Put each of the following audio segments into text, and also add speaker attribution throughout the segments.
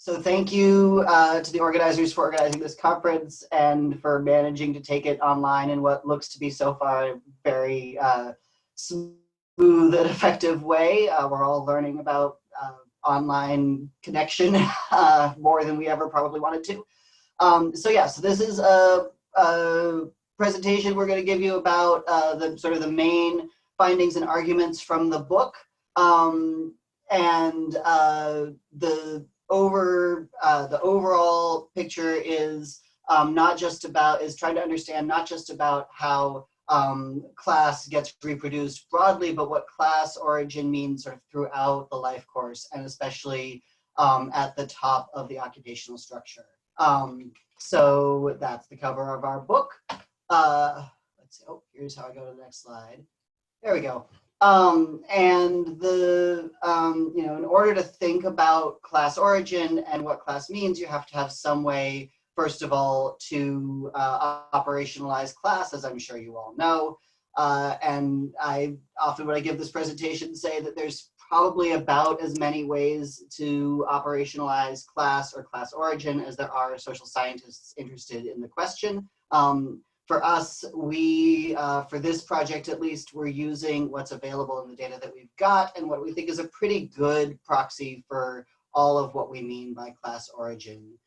Speaker 1: So thank you to the organizers for organizing this conference and for managing to take it online in what looks to be so far a very smooth and effective way. We're all learning about online connection more than we ever probably wanted to. So this is a presentation we're going to give you about the main findings and arguments from the book. The overall picture is trying to understand not just about how class gets reproduced broadly, but what class origin means sort of throughout the life course, and especially at the top of the occupational structure. So that's the cover of our book. Let's see. Oh, here's how I go to the next slide. There we go. In order to think about class origin and what class means, you have to have some way, first of all, to operationalize class, as I'm sure you all know. And I often, when I give this presentation, say that there's probably about as many ways to operationalize class or class origin as there are social scientists interested in the question. For us, for this project at least, we're using what's available in the data that we've got and what we think is a pretty good proxy for all of what we mean by class origin.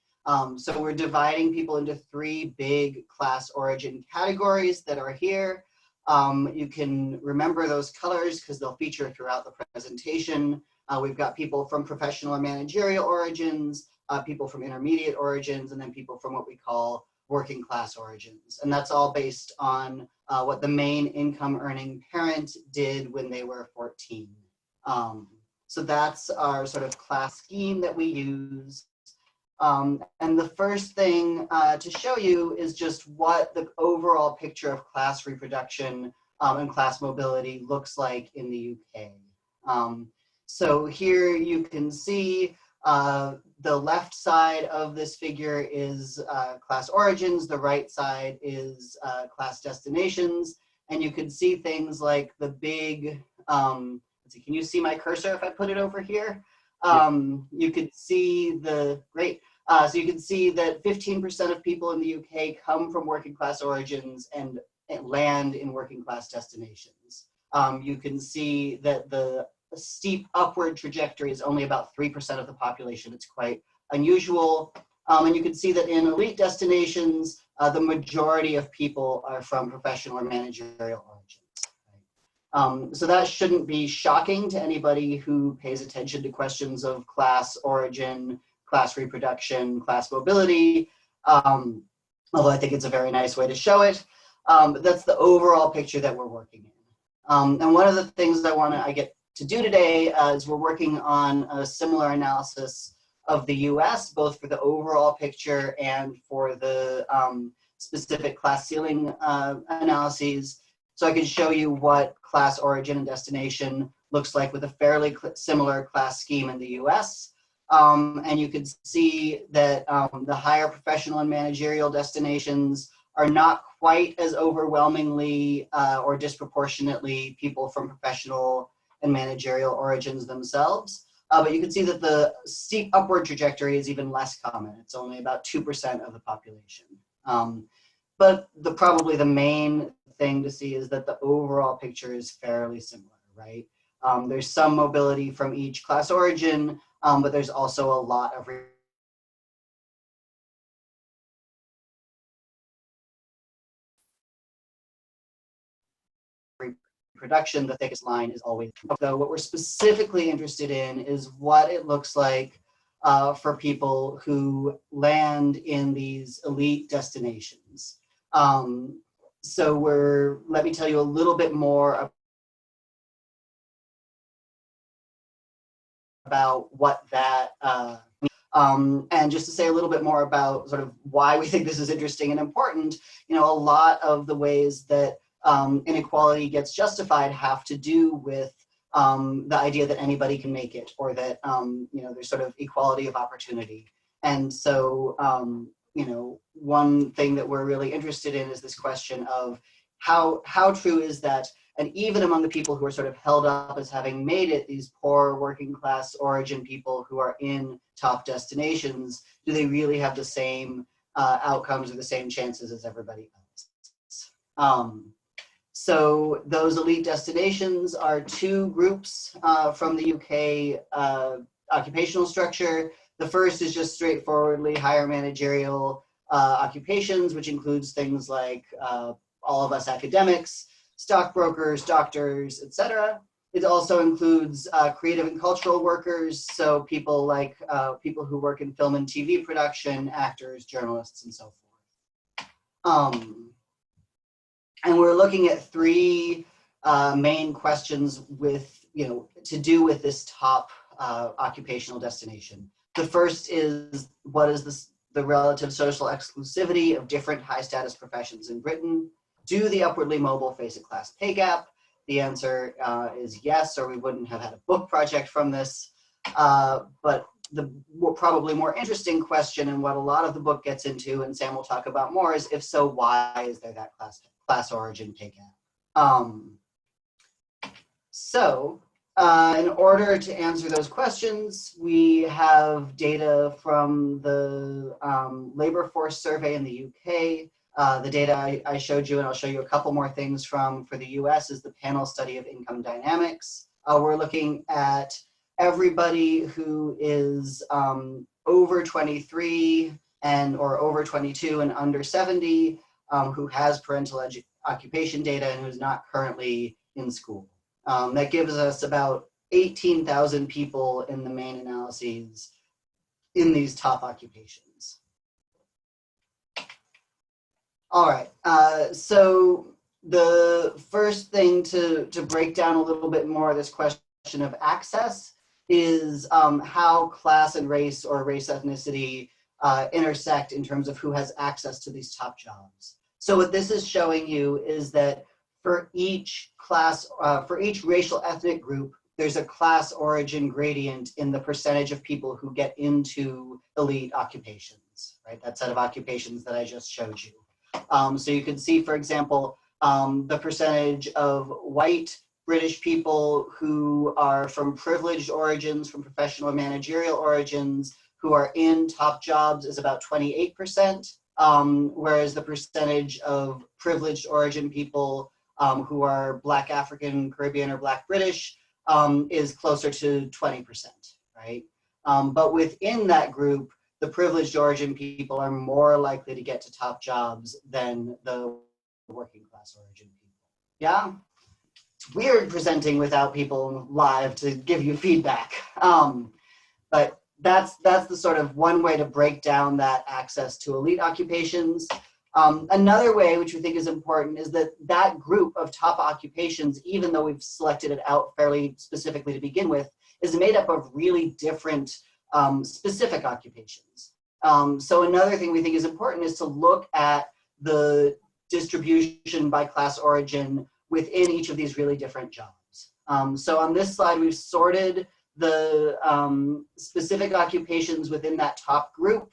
Speaker 1: So we're dividing people into three big class origin categories that are here. You can remember those colors because they'll feature throughout the presentation. We've got people from professional and managerial origins, people from intermediate origins, and then people from what we call working class origins. And that's all based on what the main income earning parent did when they were 14. So that's our sort of class scheme that we use. And the first thing to show you is just what the overall picture of class reproduction and class mobility looks like in the UK. So here you can see the left side of this figure is class origins, the right side is class destinations, and you can see things like the big, let's see, can you see my cursor if I put it over here? You could see so you can see that 15% of people in the UK come from working class origins and land in working class destinations. You can see that the steep upward trajectory is only about 3% of the population. It's quite unusual. And you can see that in elite destinations, the majority of people are from professional or managerial origins. So that shouldn't be shocking to anybody who pays attention to questions of class origin, class reproduction, class mobility, although I think it's a very nice way to show it. But that's the overall picture that we're working in. And one of the things I get to do today is we're working on a similar analysis of the US, both for the overall picture and for the specific class ceiling analyses. So I can show you what class origin and destination looks like with a fairly similar class scheme in the US. And you can see that the higher professional and managerial destinations are not quite as overwhelmingly or disproportionately people from professional and managerial origins themselves. But you can see that the steep upward trajectory is even less common. It's only about 2% of the population. But probably the main thing to see is that the overall picture is fairly similar, right? There's some mobility from each class origin, but there's also a lot of reproduction. The thickest line is always. So what we're specifically interested in is what it looks like for people who land in these elite destinations. So let me tell you a little bit more about what that and just to say a little bit more about sort of why we think this is interesting and important, a lot of the ways that inequality gets justified have to do with the idea that anybody can make it, or that there's sort of equality of opportunity. And so one thing that we're really interested in is this question of how true is that And even among the people who are sort of held up as having made it, these poor working class origin people who are in top destinations, do they really have the same outcomes or the same chances as everybody else? So those elite destinations are two groups from the UK occupational structure. The first is just straightforwardly higher managerial occupations, which includes things like all of us academics, stockbrokers, doctors, etc. It also includes creative and cultural workers, so people like people who work in film and TV production, actors, journalists, and so forth. And we're looking at three main questions with, to do with this top occupational destination. The first is, what is the relative social exclusivity of different high status professions in Britain? Do the upwardly mobile face a class pay gap? The answer is yes, or we wouldn't have had a book project from this. But the probably more interesting question, and what a lot of the book gets into, and Sam will talk about more, is if so, why is there that class origin pay gap? In order to answer those questions, we have data from the labor force survey in the UK. The data I showed you, and I'll show you a couple more things from for the US, is the panel study of income dynamics. We're looking at everybody who is over 23 or over 22 and under 70 who has parental occupation data and who's not currently in school. That gives us about 18,000 people in the main analyses in these top occupations. All right, so the first thing to break down a little bit more of this question of access is how class and race, or race ethnicity, intersect in terms of who has access to these top jobs. So what this is showing you is that for each class, for each racial ethnic group, there's a class origin gradient in the percentage of people who get into elite occupations, right? That set of occupations that I just showed you. So you can see, for example, the percentage of white British people who are from privileged origins, from professional or managerial origins, who are in top jobs is about 28%, whereas the percentage of privileged origin people who are Black African, Caribbean, or Black British is closer to 20%, right? But within that group, the privileged origin people are more likely to get to top jobs than the working class origin people. Yeah? It's weird presenting without people live to give you feedback. But that's the sort of one way to break down that access to elite occupations. Another way, which we think is important, is that that group of top occupations, even though we've selected it out fairly specifically to begin with, is made up of really different specific occupations. So another thing we think is important is to look at the distribution by class origin within each of these really different jobs. So on this slide, we've sorted the specific occupations within that top group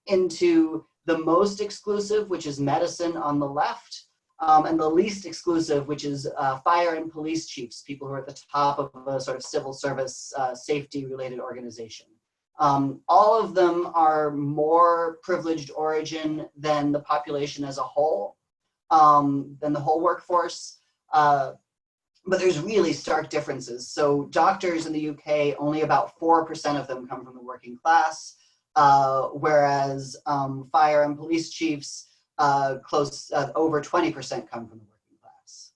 Speaker 1: into the most exclusive, which is medicine on the left, and the least exclusive, which is fire and police chiefs, people who are at the top of a sort of civil service safety related organization. All of them are more privileged origin than the population as a whole, than the whole workforce. But there's really stark differences. So doctors in the UK, only about 4% of them come from the working class, whereas fire and police chiefs, over 20% come from the working class.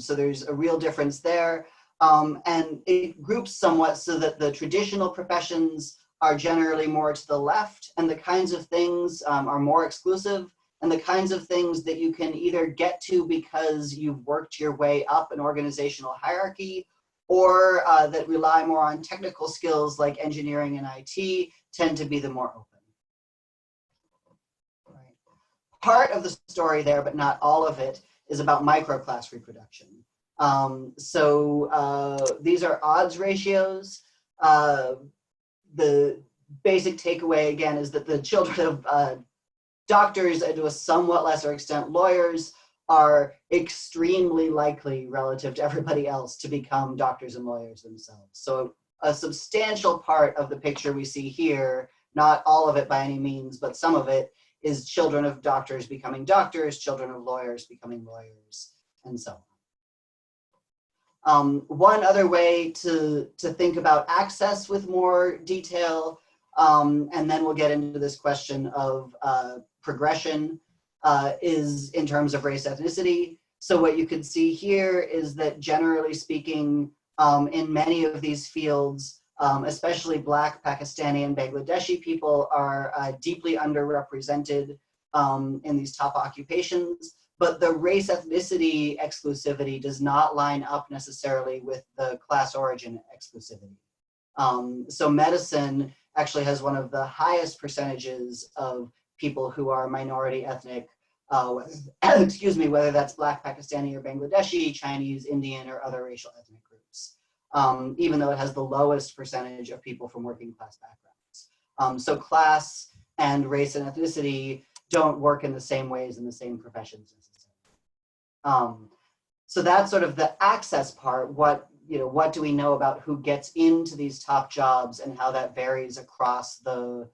Speaker 1: So there's a real difference there. And it groups somewhat so that the traditional professions are generally more to the left, and the kinds of things are more exclusive, and the kinds of things that you can either get to because you've worked your way up an organizational hierarchy, or that rely more on technical skills like engineering and IT, tend to be the more open. Right. Part of the story there, but not all of it, is about microclass reproduction. These are odds ratios. The basic takeaway, again, is that the children of doctors, and to a somewhat lesser extent lawyers, are extremely likely relative to everybody else to become doctors and lawyers themselves. So a substantial part of the picture we see here, not all of it by any means, but some of it, is children of doctors becoming doctors, children of lawyers becoming lawyers, and so on. One other way to think about access with more detail, and then we'll get into this question of progression, is in terms of race ethnicity. So what you can see here is that generally speaking, in many of these fields, especially Black, Pakistani, and Bangladeshi people are deeply underrepresented in these top occupations, but the race ethnicity exclusivity does not line up necessarily with the class origin exclusivity. So medicine actually has one of the highest percentages of people who are minority ethnic, excuse me, whether that's Black, Pakistani, or Bangladeshi, Chinese, Indian, or other racial ethnic groups, even though it has the lowest percentage of people from working class backgrounds. So class and race and ethnicity don't work in the same ways in the same professions necessarily. So that's sort of the access part. What do we know about who gets into these top jobs and how that varies across the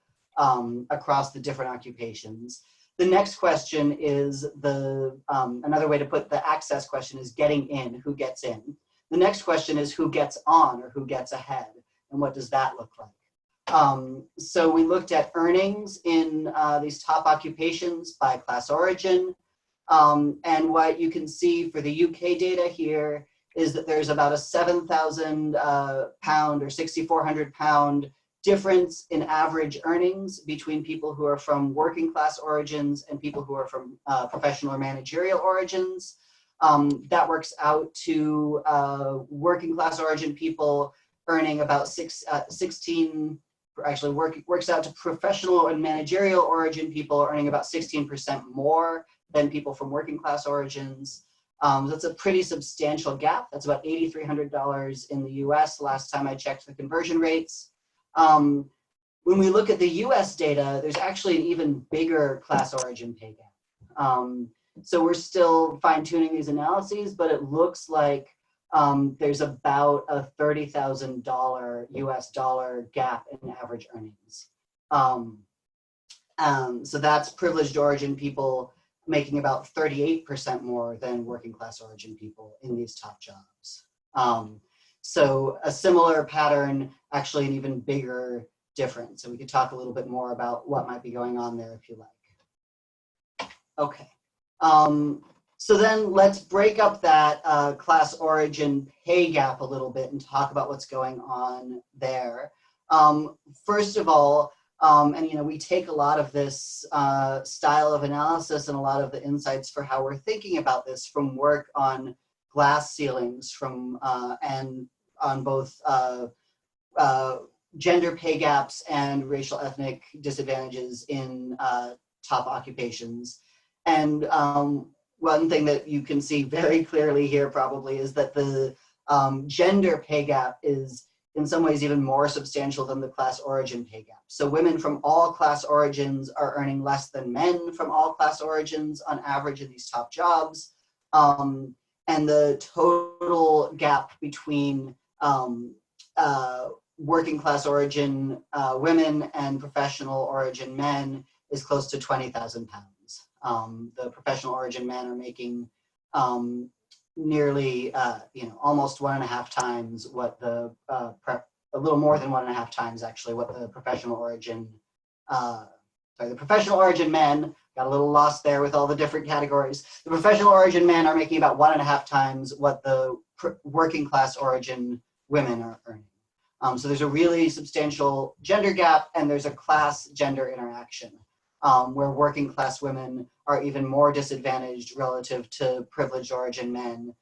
Speaker 1: different occupations. The next question is another way to put the access question is getting in, who gets in. The next question is who gets on or who gets ahead, and what does that look like? So we looked at earnings in these top occupations by class origin, and what you can see for the UK data here is that there's about a 7,000 pound or 6,400 pound difference in average earnings between people who are from working class origins and people who are from professional or managerial origins. That works out to working class origin people earning about works out to professional and managerial origin people earning about 16% more than people from working class origins. That's a pretty substantial gap. That's about $8,300 in the US, last time I checked the conversion rates. When we look at the US data, there's actually an even bigger class origin pay gap. So we're still fine-tuning these analyses, but it looks like there's about a $30,000 US dollar gap in average earnings. So that's privileged origin people making about 38% more than working class origin people in these top jobs. So a similar pattern, actually an even bigger difference. So we could talk a little bit more about what might be going on there if you like. Okay. So then let's break up that class origin pay gap a little bit and talk about what's going on there. First of all, and we take a lot of this style of analysis and a lot of the insights for how we're thinking about this from work on glass ceilings and on both gender pay gaps and racial ethnic disadvantages in top occupations. And one thing that you can see very clearly here probably is that the gender pay gap is in some ways even more substantial than the class origin pay gap. So women from all class origins are earning less than men from all class origins on average in these top jobs. And the total gap between working class origin women and professional origin men is close to 20,000 pounds. The professional origin men are making nearly, almost 1.5 times what the, a little more than 1.5 times actually what the professional origin, the professional origin men, got a little lost there with all the different categories. The professional origin men are making about 1.5 times what the working class origin women are earning. So there's a really substantial gender gap, and there's a class gender interaction where working class women are even more disadvantaged relative to privileged origin men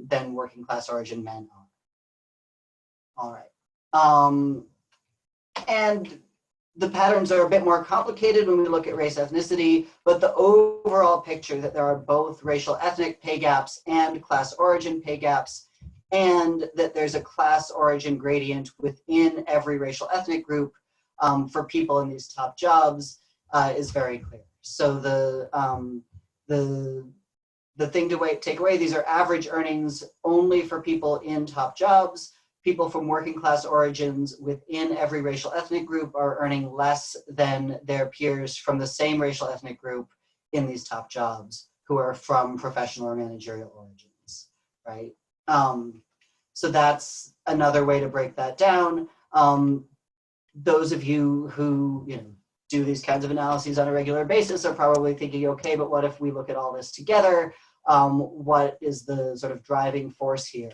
Speaker 1: than working class origin men are. All right. And the patterns are a bit more complicated when we look at race ethnicity, but the overall picture that there are both racial ethnic pay gaps and class origin pay gaps, and that there's a class origin gradient within every racial ethnic group for people in these top jobs is very clear. So the the thing to take away, these are average earnings only for people in top jobs. People from working class origins within every racial ethnic group are earning less than their peers from the same racial ethnic group in these top jobs who are from professional or managerial origins, right? So that's another way to break that down. Those of you who do these kinds of analyses on a regular basis are probably thinking, okay, but what if we look at all this together? What is the sort of driving force here?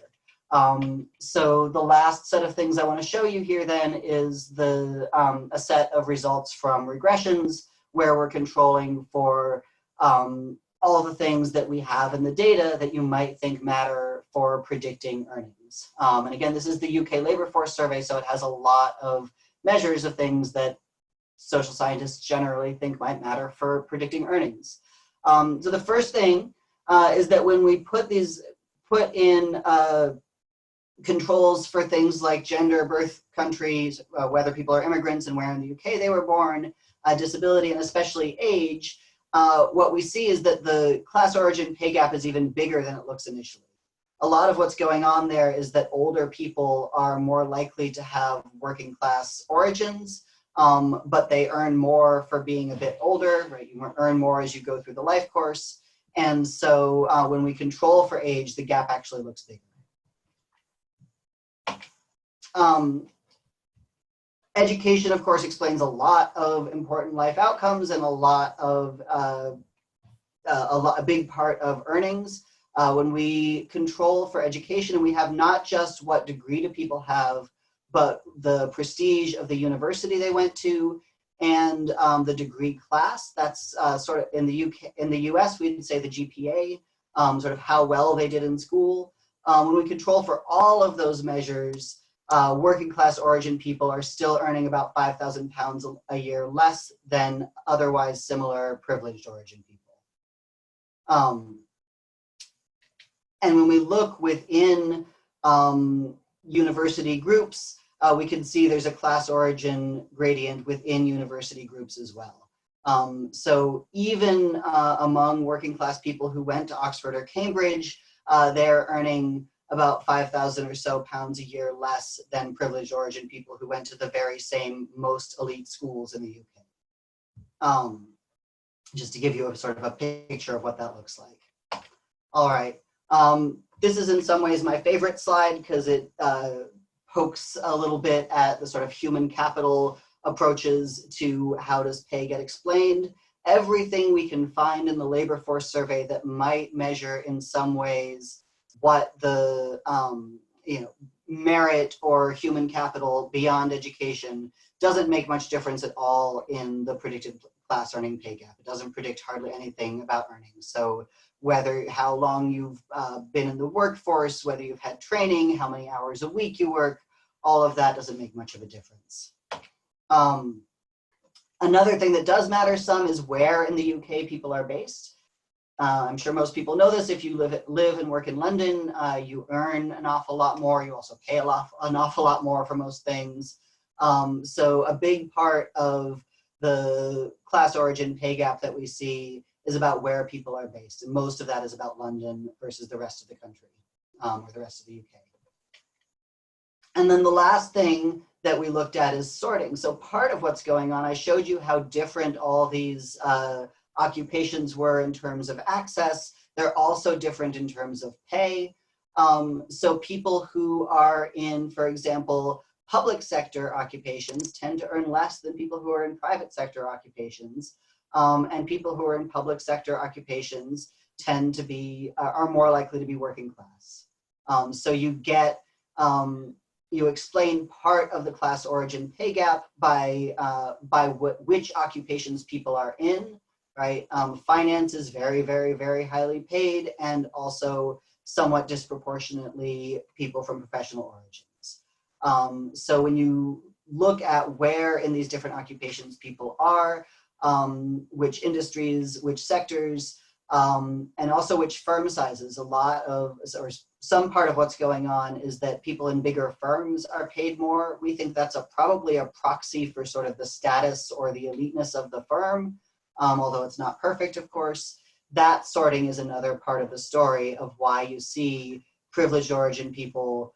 Speaker 1: So the last set of things I want to show you here then is a set of results from regressions where we're controlling for all the things that we have in the data that you might think matter for predicting earnings. And again, this is the UK labor force survey, so it has a lot of measures of things that social scientists generally think might matter for predicting earnings. So the first thing is that when we put in controls for things like gender, birth countries, whether people are immigrants and where in the UK they were born, disability, and especially age, what we see is that the class origin pay gap is even bigger than it looks initially. A lot of what's going on there is that older people are more likely to have working class origins, but they earn more for being a bit older, right? You earn more as you go through the life course. And so when we control for age, the gap actually looks bigger. Education, of course, explains a lot of important life outcomes and a big part of earnings. When we control for education, and we have not just what degree do people have, but the prestige of the university they went to and the degree class. That's sort of in the US, we'd say the GPA, sort of how well they did in school. When we control for all of those measures, working class origin people are still earning about £5,000 a year less than otherwise similar privileged origin people. And when we look within university groups, we can see there's a class origin gradient within university groups as well. So even among working class people who went to Oxford or Cambridge, they're earning about 5,000 or so pounds a year less than privileged origin people who went to the very same most elite schools in the UK. Just to give you a sort of a picture of what that looks like. All right. This is in some ways my favorite slide because it pokes a little bit at the sort of human capital approaches to how does pay get explained. Everything we can find in the labor force survey that might measure in some ways what the merit or human capital beyond education doesn't make much difference at all in the predicted class earning pay gap. It doesn't predict hardly anything about earnings. So how long you've been in the workforce, whether you've had training, how many hours a week you work, all of that doesn't make much of a difference. Another thing that does matter some is where in the UK people are based. I'm sure most people know this. If you live and work in London, you earn an awful lot more. You also pay an awful lot more for most things. So a big part of the class origin pay gap that we see is about where people are based. And most of that is about London versus the rest of the country, or the rest of the UK. And then the last thing that we looked at is sorting. So part of what's going on, I showed you how different all these occupations were in terms of access. They're also different in terms of pay. So people who are in, for example, public sector occupations tend to earn less than people who are in private sector occupations. And people who are in public sector occupations tend to are more likely to be working class. So you get, you explain part of the class origin pay gap by which occupations people are in, right? Finance is very, very, very highly paid, and also somewhat disproportionately people from professional origins. So when you look at where in these different occupations people are, which industries, which sectors, and also which firm sizes, or some part of what's going on is that people in bigger firms are paid more. We think that's probably a proxy for sort of the status or the eliteness of the firm, although it's not perfect, of course. that sorting is another part of the story of why you see privileged origin people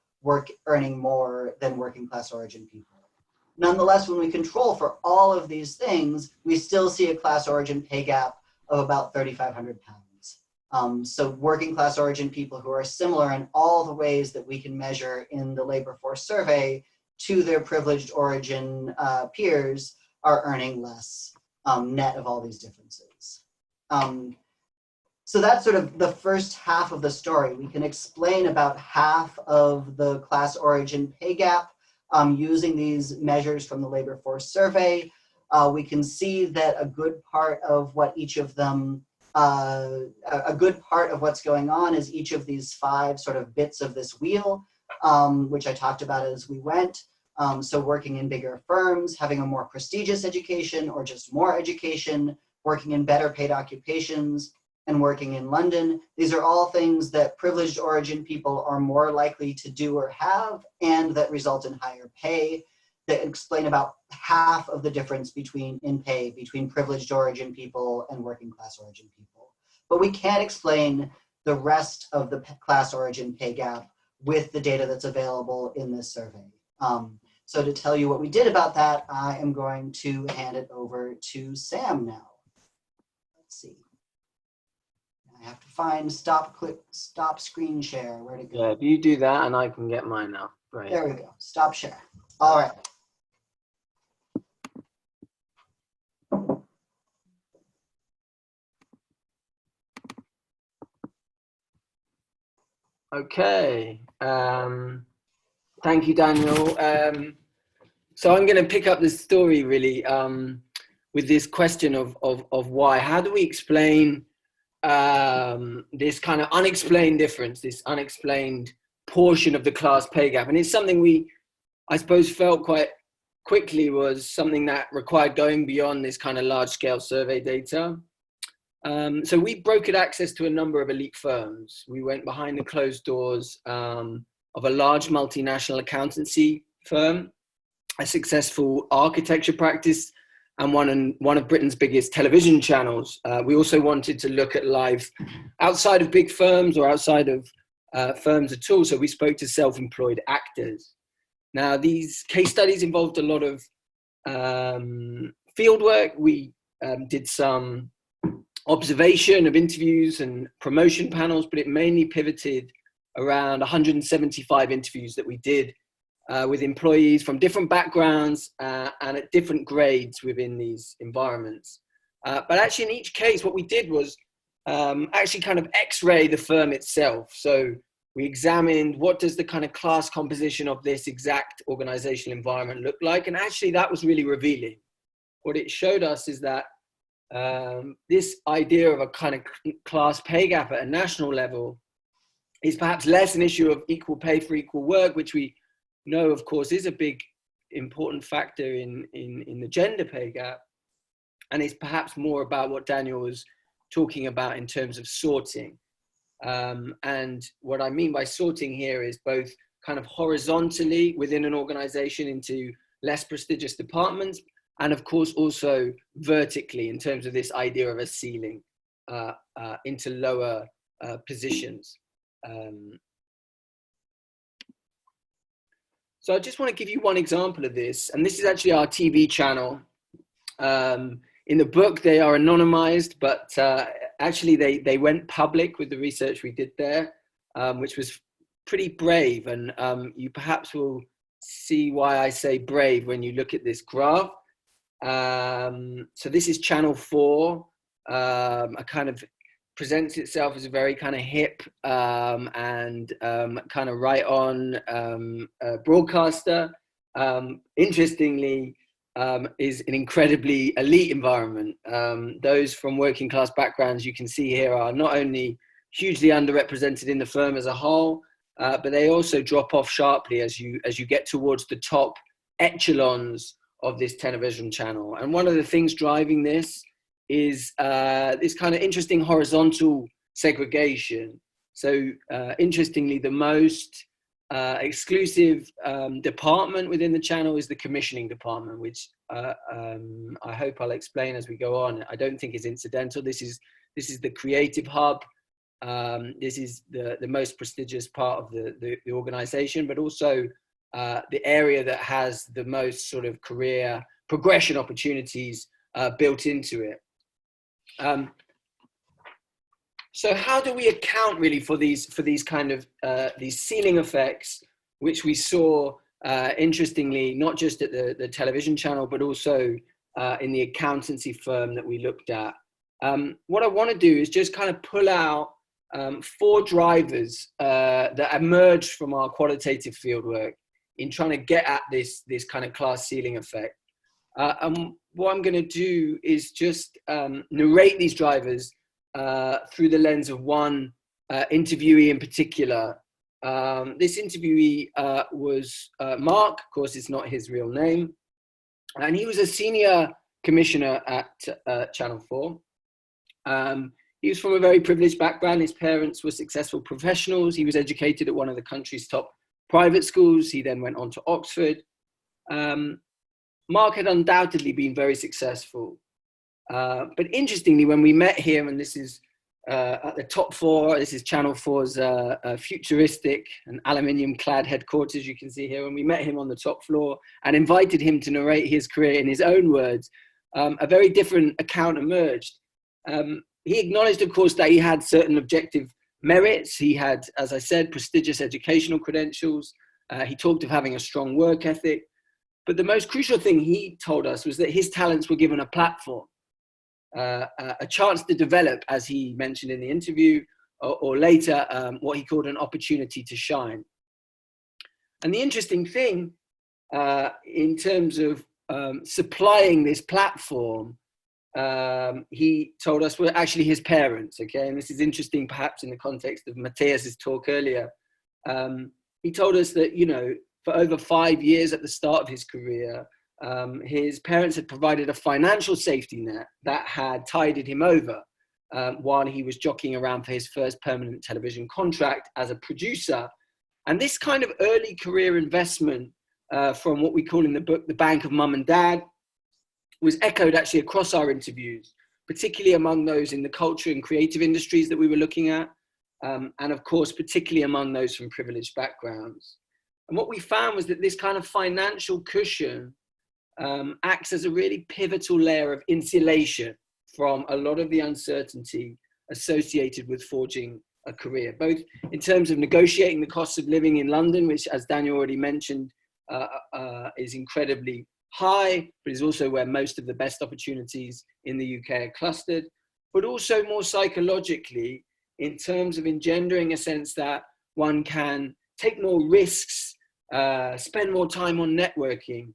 Speaker 1: earning more than working class origin people. Nonetheless, when we control for all of these things, we still see a class origin pay gap of about 3,500 pounds. So working class origin people who are similar in all the ways that we can measure in the labor force survey to their privileged origin peers are earning less net of all these differences. So that's sort of the first half of the story. We can explain about half of the class origin pay gap using these measures from the labor force survey. We can see that a good part of what each of them, a good part of what's going on is each of these 5 sort of bits of this wheel, which I talked about as we went. So working in bigger firms, having a more prestigious education or just more education, working in better paid occupations, and working in London. These are all things that privileged origin people are more likely to do or have, and that result in higher pay, that explain about half of the difference in pay between privileged origin people and working class origin people. But we can't explain the rest of the class origin pay gap with the data that's available in this survey. So to tell you what we did about that, I am going to hand it over to Sam now. Let's see. I have to find stop screen share, where to go.
Speaker 2: Yeah, if you do that and I can get mine now. Great.
Speaker 1: There we go, stop share. All right.
Speaker 2: Okay, thank you, Daniel. So I'm going to pick up this story really with this question of why. How do we explain this kind of unexplained difference, this unexplained portion of the class pay gap? And it's something we, I suppose, felt quite quickly was something that required going beyond this kind of large-scale survey data. So we brokered access to a number of elite firms. We went behind the closed doors of a large multinational accountancy firm, a successful architecture practice, and one of Britain's biggest television channels. We also wanted to look at live outside of big firms or outside of firms at all. So we spoke to self-employed actors. Now, these case studies involved a lot of field work. We did some observation of interviews and promotion panels, but it mainly pivoted around 175 interviews that we did with employees from different backgrounds and at different grades within these environments. But actually in each case, what we did was actually kind of x-ray the firm itself. So we examined what does the kind of class composition of this exact organizational environment look like. And actually that was really revealing. What it showed us is that this idea of a kind of class pay gap at a national level is perhaps less an issue of equal pay for equal work, which we know, of course, is a big important factor in the gender pay gap. And it's perhaps more about what Daniel was talking about in terms of sorting. And what I mean by sorting here is both kind of horizontally within an organization into less prestigious departments, and of course also vertically in terms of this idea of a ceiling into lower positions. So I just want to give you one example of this, and this is actually our TV channel. In the book, they are anonymized, but actually they went public with the research we did there, which was pretty brave. And you perhaps will see why I say brave when you look at this graph. So this is Channel 4, a kind of presents itself as a very kind of hip and kind of right on broadcaster. Interestingly, is an incredibly elite environment. Those from working class backgrounds you can see here are not only hugely underrepresented in the firm as a whole, but they also drop off sharply as you get towards the top echelons of this television channel. And one of the things driving this is this kind of interesting horizontal segregation. So interestingly, the most exclusive department within the channel is the commissioning department, which I hope I'll explain as we go on. I don't think is incidental. This This is the creative hub. This is the most prestigious part of the organization, but also the area that has the most sort of career progression opportunities built into it. So how do we account really for these kind of these ceiling effects, which we saw interestingly, not just at the television channel, but also in the accountancy firm that we looked at? What I want to do is just kind of pull out 4 drivers that emerged from our qualitative fieldwork in trying to get at this kind of class ceiling effect. And what I'm going to do is just narrate these drivers through the lens of one interviewee in particular. This interviewee was Mark. Of course, it's not his real name. And he was a senior commissioner at Channel 4. He was from a very privileged background. His parents were successful professionals. He was educated at one of the country's top private schools. He then went on to Oxford. Mark had undoubtedly been very successful. But interestingly, when we met him, and this is at the top floor, this is Channel 4's futuristic and aluminium-clad headquarters, you can see here. When we met him on the top floor and invited him to narrate his career in his own words, a very different account emerged. He acknowledged, of course, that he had certain objective merits. He had, as I said, prestigious educational credentials. He talked of having a strong work ethic. But the most crucial thing he told us was that his talents were given a platform, a chance to develop, as he mentioned in the interview, or later, what he called an opportunity to shine. And the interesting thing in terms of supplying this platform, he told us were actually his parents, okay? And this is interesting perhaps in the context of Matthias's talk earlier. He told us that, you know, for over 5 years at the start of his career, his parents had provided a financial safety net that had tided him over while he was jockeying around for his first permanent television contract as a producer. And this kind of early career investment from what we call in the book, the Bank of Mum and Dad, was echoed actually across our interviews, particularly among those in the culture and creative industries that we were looking at, and of course, particularly among those from privileged backgrounds. And what we found was that this kind of financial cushion acts as a really pivotal layer of insulation from a lot of the uncertainty associated with forging a career, both in terms of negotiating the costs of living in London, which, as Daniel already mentioned, is incredibly high, but is also where most of the best opportunities in the UK are clustered, but also more psychologically in terms of engendering a sense that one can take more risks, spend more time on networking,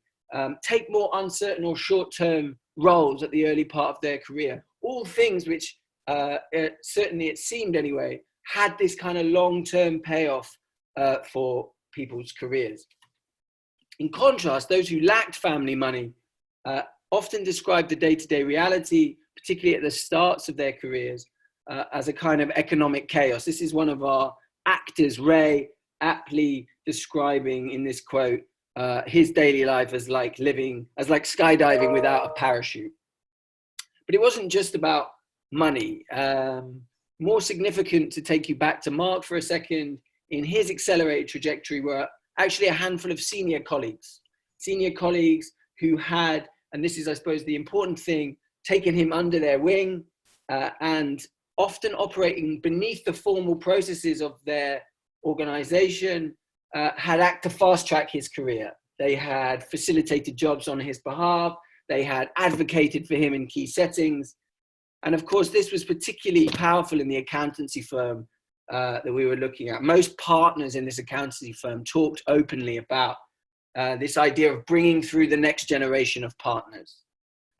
Speaker 2: take more uncertain or short-term roles at the early part of their career. All things which, certainly it seemed anyway, had this kind of long-term payoff for people's careers. In contrast, those who lacked family money often described the day-to-day reality, particularly at the starts of their careers, as a kind of economic chaos. This is one of our actors, Ray, aptly describing in this quote, his daily life as like skydiving without a parachute. But it wasn't just about money. More significant, to take you back to Mark for a second, in his accelerated trajectory were actually a handful of senior colleagues who had, and this is, I suppose, the important thing, taken him under their wing and often operating beneath the formal processes of their organization, had acted to fast track his career. They had facilitated jobs on his behalf. They had advocated for him in key settings. And of course, this was particularly powerful in the accountancy firm that we were looking at. Most partners in this accountancy firm talked openly about this idea of bringing through the next generation of partners.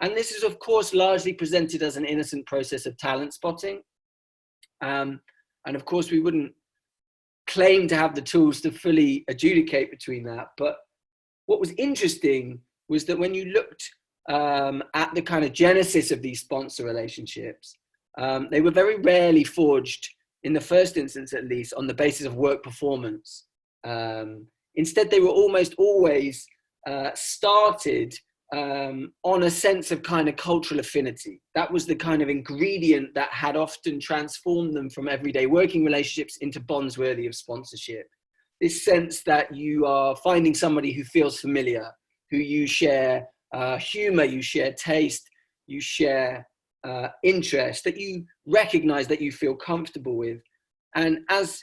Speaker 2: And this is, of course, largely presented as an innocent process of talent spotting. And of course, we wouldn't claim to have the tools to fully adjudicate between that. But what was interesting was that when you looked at the kind of genesis of these sponsor relationships, they were very rarely forged, in the first instance at least, on the basis of work performance. Instead, they were almost always started on a sense of kind of cultural affinity. That was the kind of ingredient that had often transformed them from everyday working relationships into bonds worthy of sponsorship. This sense that you are finding somebody who feels familiar, who you share humor, you share taste, you share interest, that you recognize, that you feel comfortable with. And as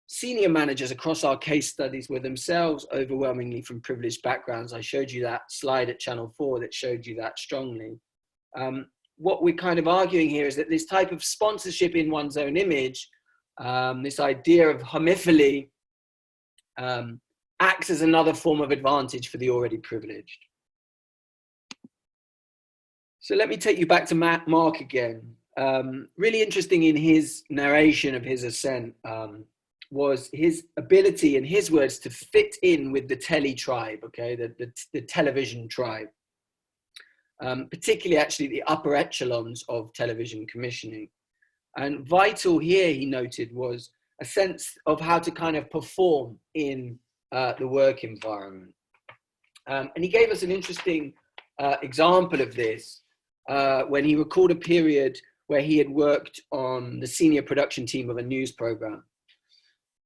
Speaker 2: senior managers across our case studies were themselves overwhelmingly from privileged backgrounds, I showed you that slide at Channel 4 that showed you that strongly. What we're kind of arguing here is that this type of sponsorship in one's own image, this idea of homophily, acts as another form of advantage for the already privileged. So let me take you back to Mark again. Really interesting in his narration of his ascent was his ability, in his words, to fit in with the telly tribe, okay, the television tribe, particularly actually the upper echelons of television commissioning. And vital here, he noted, was a sense of how to kind of perform in the work environment. And he gave us an interesting example of this when he recalled a period where he had worked on the senior production team of a news program.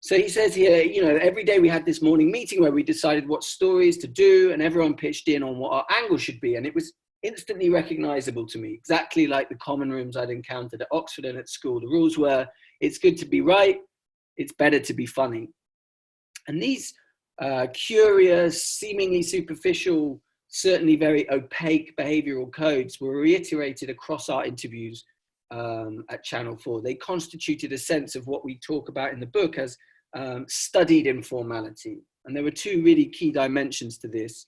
Speaker 2: So he says here, you know, every day we had this morning meeting where we decided what stories to do, and everyone pitched in on what our angle should be. And it was instantly recognizable to me, exactly like the common rooms I'd encountered at Oxford and at school. The rules were, it's good to be right, it's better to be funny. And these curious, seemingly superficial, certainly very opaque behavioral codes were reiterated across our interviews at Channel 4. They constituted a sense of what we talk about in the book as studied informality. And there were two really key dimensions to this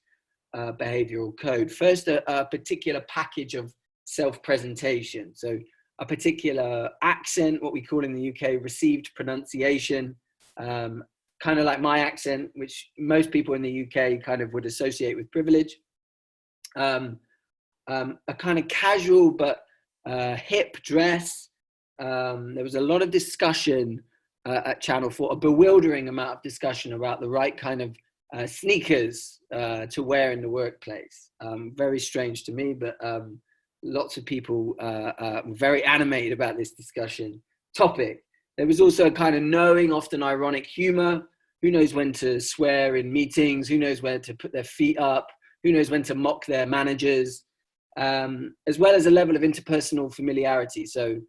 Speaker 2: behavioral code. First, a particular package of self-presentation. So a particular accent, what we call in the UK received pronunciation, kind of like my accent, which most people in the UK kind of would associate with privilege. A kind of casual but hip dress. There was a lot of discussion at Channel 4, a bewildering amount of discussion about the right kind of sneakers to wear in the workplace. Very strange to me, but lots of people were very animated about this discussion topic. There was also a kind of knowing, often ironic humor. Who knows when to swear in meetings? Who knows where to put their feet up? Who knows when to mock their managers? As well as a level of interpersonal familiarity. So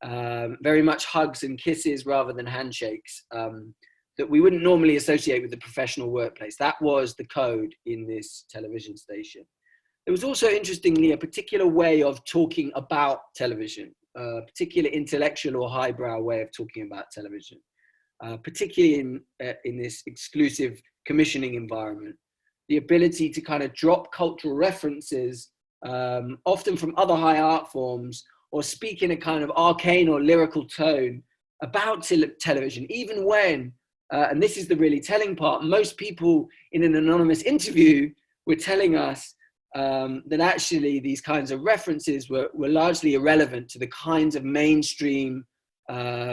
Speaker 2: very much hugs and kisses rather than handshakes that we wouldn't normally associate with the professional workplace. That was the code in this television station. There was also, interestingly, a particular way of talking about television, a particular intellectual or highbrow way of talking about television, particularly in this exclusive commissioning environment. The ability to kind of drop cultural references, often from other high art forms, or speak in a kind of arcane or lyrical tone about television, even when, and this is the really telling part, most people in an anonymous interview were telling us that actually these kinds of references were largely irrelevant to the kinds of mainstream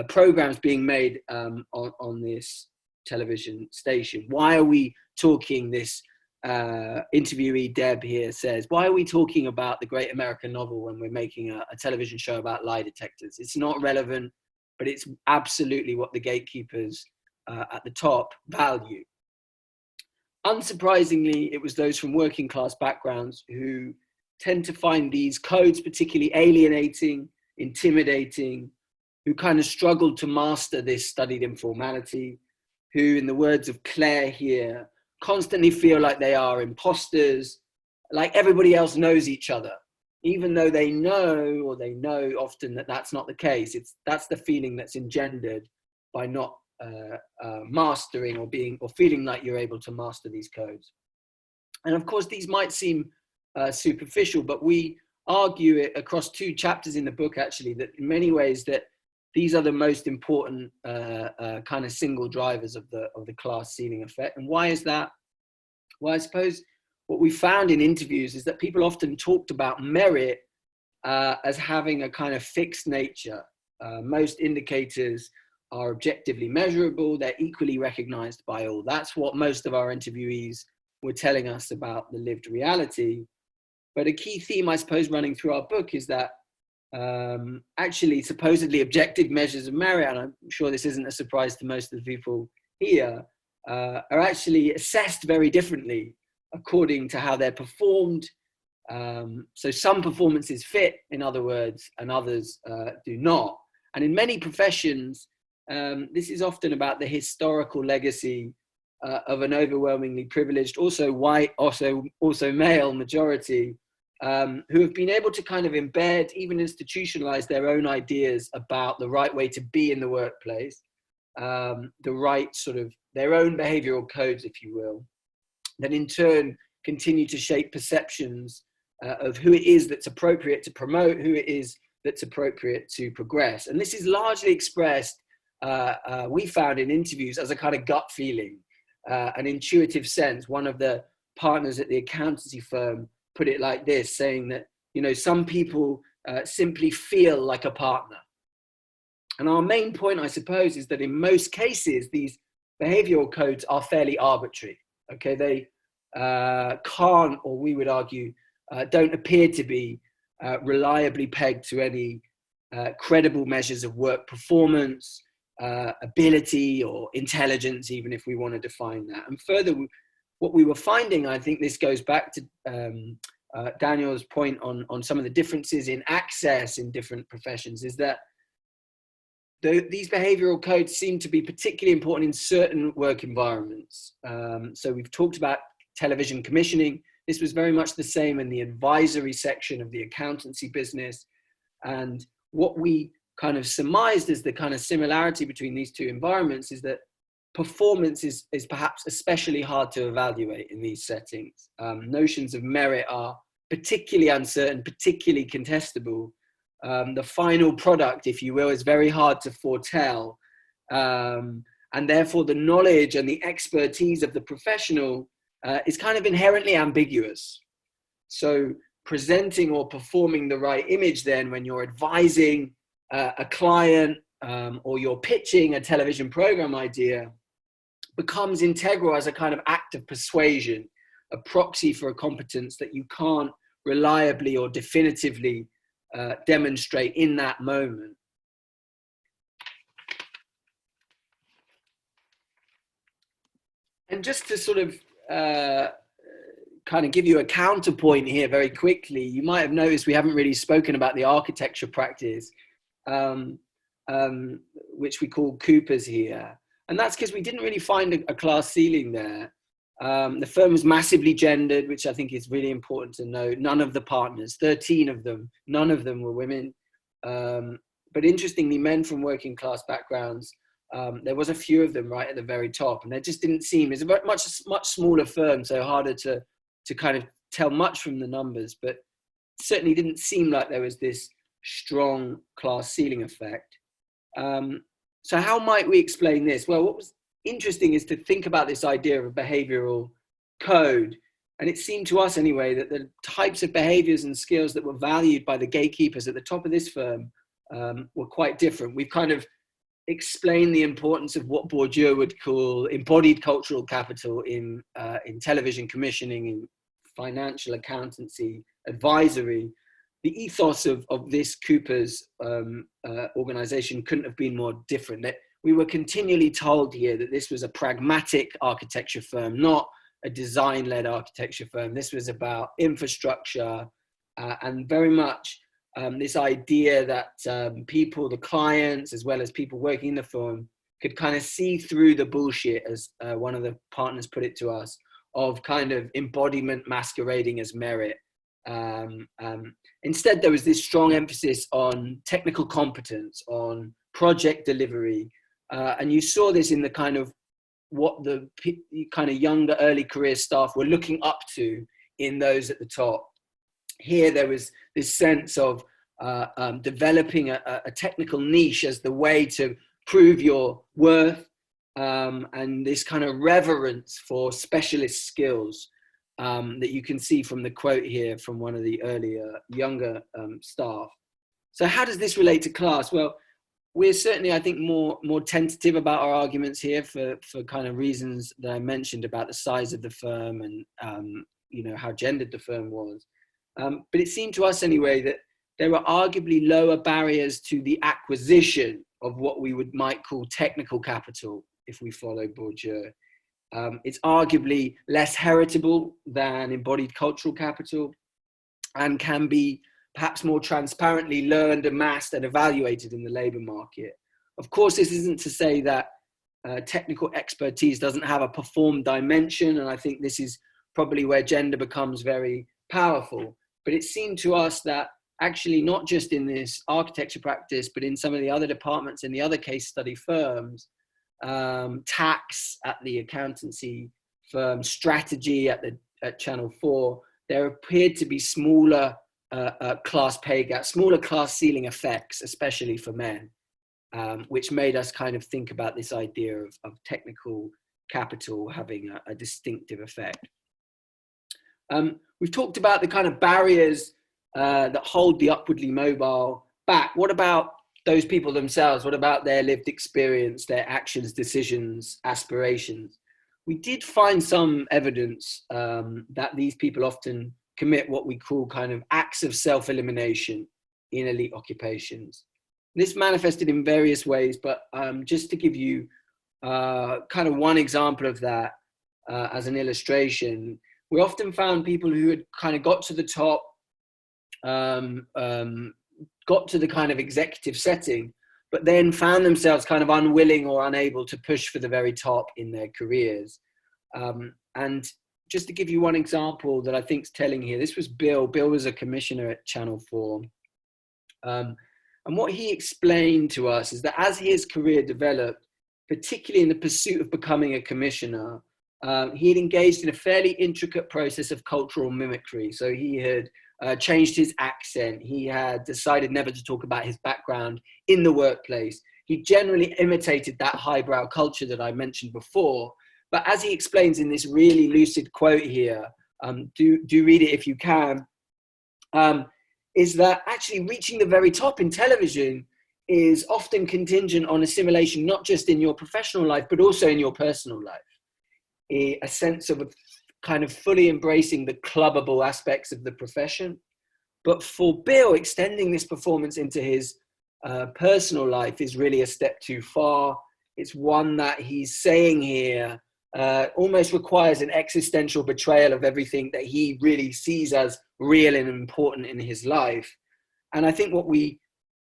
Speaker 2: programs being made on this television station. Why are we talking, this interviewee Deb here says, why are we talking about the great American novel when we're making a television show about lie detectors? It's not relevant, but it's absolutely what the gatekeepers at the top value. Unsurprisingly, it was those from working class backgrounds who tend to find these codes particularly alienating, intimidating, who kind of struggled to master this studied informality, who, in the words of Claire here, constantly feel like they are imposters, like everybody else knows each other, even though they know often that that's not the case. That's the feeling that's engendered by not mastering or feeling like you're able to master these codes. And of course, these might seem superficial, but we argue it across two chapters in the book, actually, that in many ways that these are the most important kind of single drivers of the class ceiling effect. And why is that? Well, I suppose what we found in interviews is that people often talked about merit as having a kind of fixed nature. Most indicators are objectively measurable. They're equally recognized by all. That's what most of our interviewees were telling us about the lived reality. But a key theme, I suppose, running through our book is that actually supposedly objective measures of merit, and I'm sure this isn't a surprise to most of the people here, are actually assessed very differently according to how they're performed. So some performances fit, in other words, and others do not. And in many professions, this is often about the historical legacy of an overwhelmingly privileged, also white, also male majority, who have been able to kind of embed, even institutionalize their own ideas about the right way to be in the workplace, the right sort of their own behavioral codes, if you will, that in turn continue to shape perceptions of who it is that's appropriate to promote, who it is that's appropriate to progress. And this is largely expressed, we found in interviews, as a kind of gut feeling, an intuitive sense. One of the partners at the accountancy firm put it like this, saying that, you know, some people simply feel like a partner. And our main point, I suppose, is that in most cases, these behavioral codes are fairly arbitrary. Okay, they can't, or we would argue, don't appear to be reliably pegged to any credible measures of work performance, ability, or intelligence, even if we want to define that. And further, what we were finding, I think this goes back to Daniel's point on some of the differences in access in different professions, is that these behavioral codes seem to be particularly important in certain work environments. So we've talked about television commissioning. This was very much the same in the advisory section of the accountancy business. And what we kind of surmised as the kind of similarity between these two environments is that performance is perhaps especially hard to evaluate in these settings. Notions of merit are particularly uncertain, particularly contestable. The final product, if you will, is very hard to foretell. And therefore the knowledge and the expertise of the professional is kind of inherently ambiguous. So presenting or performing the right image then when you're advising a client or you're pitching a television program idea becomes integral as a kind of act of persuasion, a proxy for a competence that you can't reliably or definitively demonstrate in that moment. And just to sort of kind of give you a counterpoint here very quickly, you might have noticed we haven't really spoken about the architecture practice, which we call Coopers here. And that's because we didn't really find a class ceiling there. The firm was massively gendered, which I think is really important to know. None of the partners, 13 of them, none of them were women. But interestingly, men from working class backgrounds, there was a few of them right at the very top, and there just didn't seem, it's a much smaller firm, so harder to kind of tell much from the numbers, but certainly didn't seem like there was this strong class ceiling effect. So how might we explain this? Well, what was interesting is to think about this idea of a behavioral code. And it seemed to us anyway that the types of behaviors and skills that were valued by the gatekeepers at the top of this firm were quite different. We've kind of explained the importance of what Bourdieu would call embodied cultural capital in television commissioning, in financial accountancy, advisory. The ethos of this Cooper's organization couldn't have been more different. That we were continually told here that this was a pragmatic architecture firm, not a design-led architecture firm. This was about infrastructure and very much this idea that people, the clients, as well as people working in the firm, could kind of see through the bullshit, as one of the partners put it to us, of kind of embodiment masquerading as merit. Instead, there was this strong emphasis on technical competence, on project delivery. And you saw this in the kind of what the kind of younger early career staff were looking up to in those at the top. Here, there was this sense of developing a technical niche as the way to prove your worth, and this kind of reverence for specialist skills that you can see from the quote here from one of the earlier, younger staff. So how does this relate to class? Well, we're certainly, I think, more tentative about our arguments here for kind of reasons that I mentioned about the size of the firm and, you know, how gendered the firm was. But it seemed to us anyway that there were arguably lower barriers to the acquisition of what we might call technical capital, if we follow Bourdieu. It's arguably less heritable than embodied cultural capital, and can be perhaps more transparently learned, amassed, and evaluated in the labour market. Of course, this isn't to say that technical expertise doesn't have a performed dimension, and I think this is probably where gender becomes very powerful. But it seemed to us that actually not just in this architecture practice, but in some of the other departments in the other case study firms, tax at the accountancy firm, strategy at Channel 4, there appeared to be smaller class pay gaps, smaller class ceiling effects, especially for men, which made us kind of think about this idea of technical capital having a distinctive effect. We've talked about the kind of barriers that hold the upwardly mobile back. What about those people themselves? What about their lived experience, their actions, decisions, aspirations? We did find some evidence that these people often commit what we call kind of acts of self-elimination in elite occupations. This manifested in various ways, but just to give you kind of one example of that as an illustration, we often found people who had kind of got to the top, got to the kind of executive setting, but then found themselves kind of unwilling or unable to push for the very top in their careers. And just to give you one example that I think is telling here, this was Bill. Bill was a commissioner at Channel 4. And what he explained to us is that as his career developed, particularly in the pursuit of becoming a commissioner, he had engaged in a fairly intricate process of cultural mimicry. So he had changed his accent. He had decided never to talk about his background in the workplace. He generally imitated that highbrow culture that I mentioned before. But as he explains in this really lucid quote here, do read it if you can, is that actually reaching the very top in television is often contingent on assimilation, not just in your professional life, but also in your personal life. A sense of kind of fully embracing the clubbable aspects of the profession. But for Bill, extending this performance into his personal life is really a step too far. It's one that he's saying here almost requires an existential betrayal of everything that he really sees as real and important in his life. And I think what we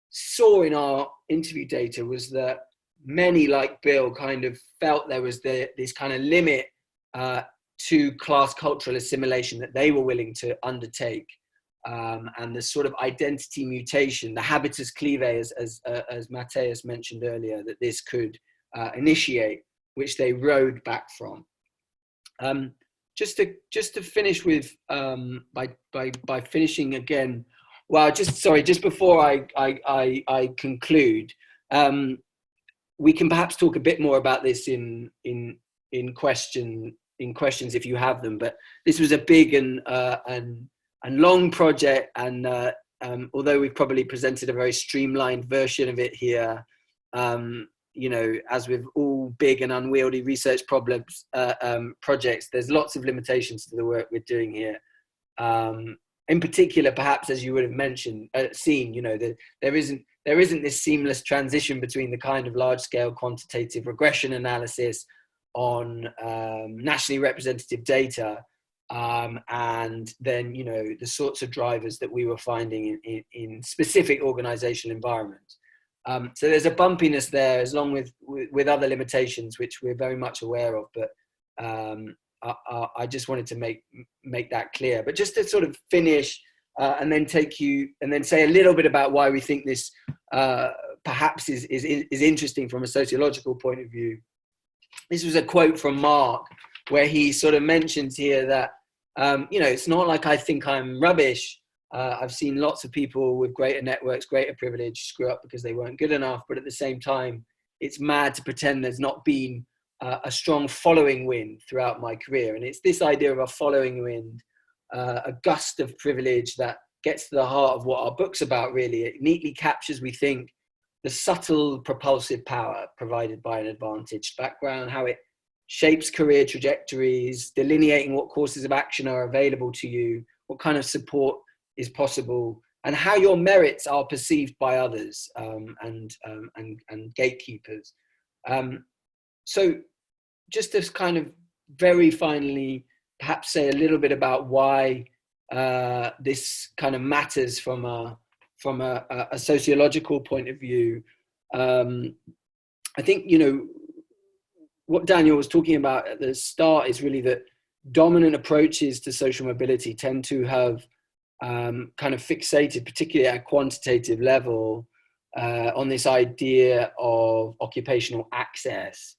Speaker 2: saw in our interview data was that many, like Bill, kind of felt there was this kind of limit to class cultural assimilation that they were willing to undertake, and the sort of identity mutation, the habitus clave, as Matthias mentioned earlier, that this could initiate, which they rode back from. Just to finish with by finishing again. Well, just before I conclude, we can perhaps talk a bit more about this in questions if you have them. But this was a big and long project, and although we've probably presented a very streamlined version of it here, you know, as with all big and unwieldy research projects, there's lots of limitations to the work we're doing here. In particular, perhaps, as you would have seen, you know, there isn't this seamless transition between the kind of large-scale quantitative regression analysis on nationally representative data and then, you know, the sorts of drivers that we were finding in specific organizational environments. So there's a bumpiness there, as long with other limitations, which we're very much aware of. But I just wanted to make that clear. But just to sort of finish and then say a little bit about why we think this perhaps is interesting from a sociological point of view. This was a quote from Mark, where he sort of mentions here that, you know, it's not like I think I'm rubbish. I've seen lots of people with greater networks, greater privilege screw up because they weren't good enough. But at the same time, it's mad to pretend there's not been a strong following wind throughout my career. And it's this idea of a following wind, a gust of privilege that gets to the heart of what our book's about, really. It neatly captures, we think, the subtle propulsive power provided by an advantaged background, how it shapes career trajectories, delineating what courses of action are available to you, what kind of support is possible, and how your merits are perceived by others, and gatekeepers. So just to kind of very finally perhaps say a little bit about why this kind of matters from a sociological point of view. I think, you know, what Daniel was talking about at the start is really that dominant approaches to social mobility tend to have kind of fixated, particularly at a quantitative level, on this idea of occupational access.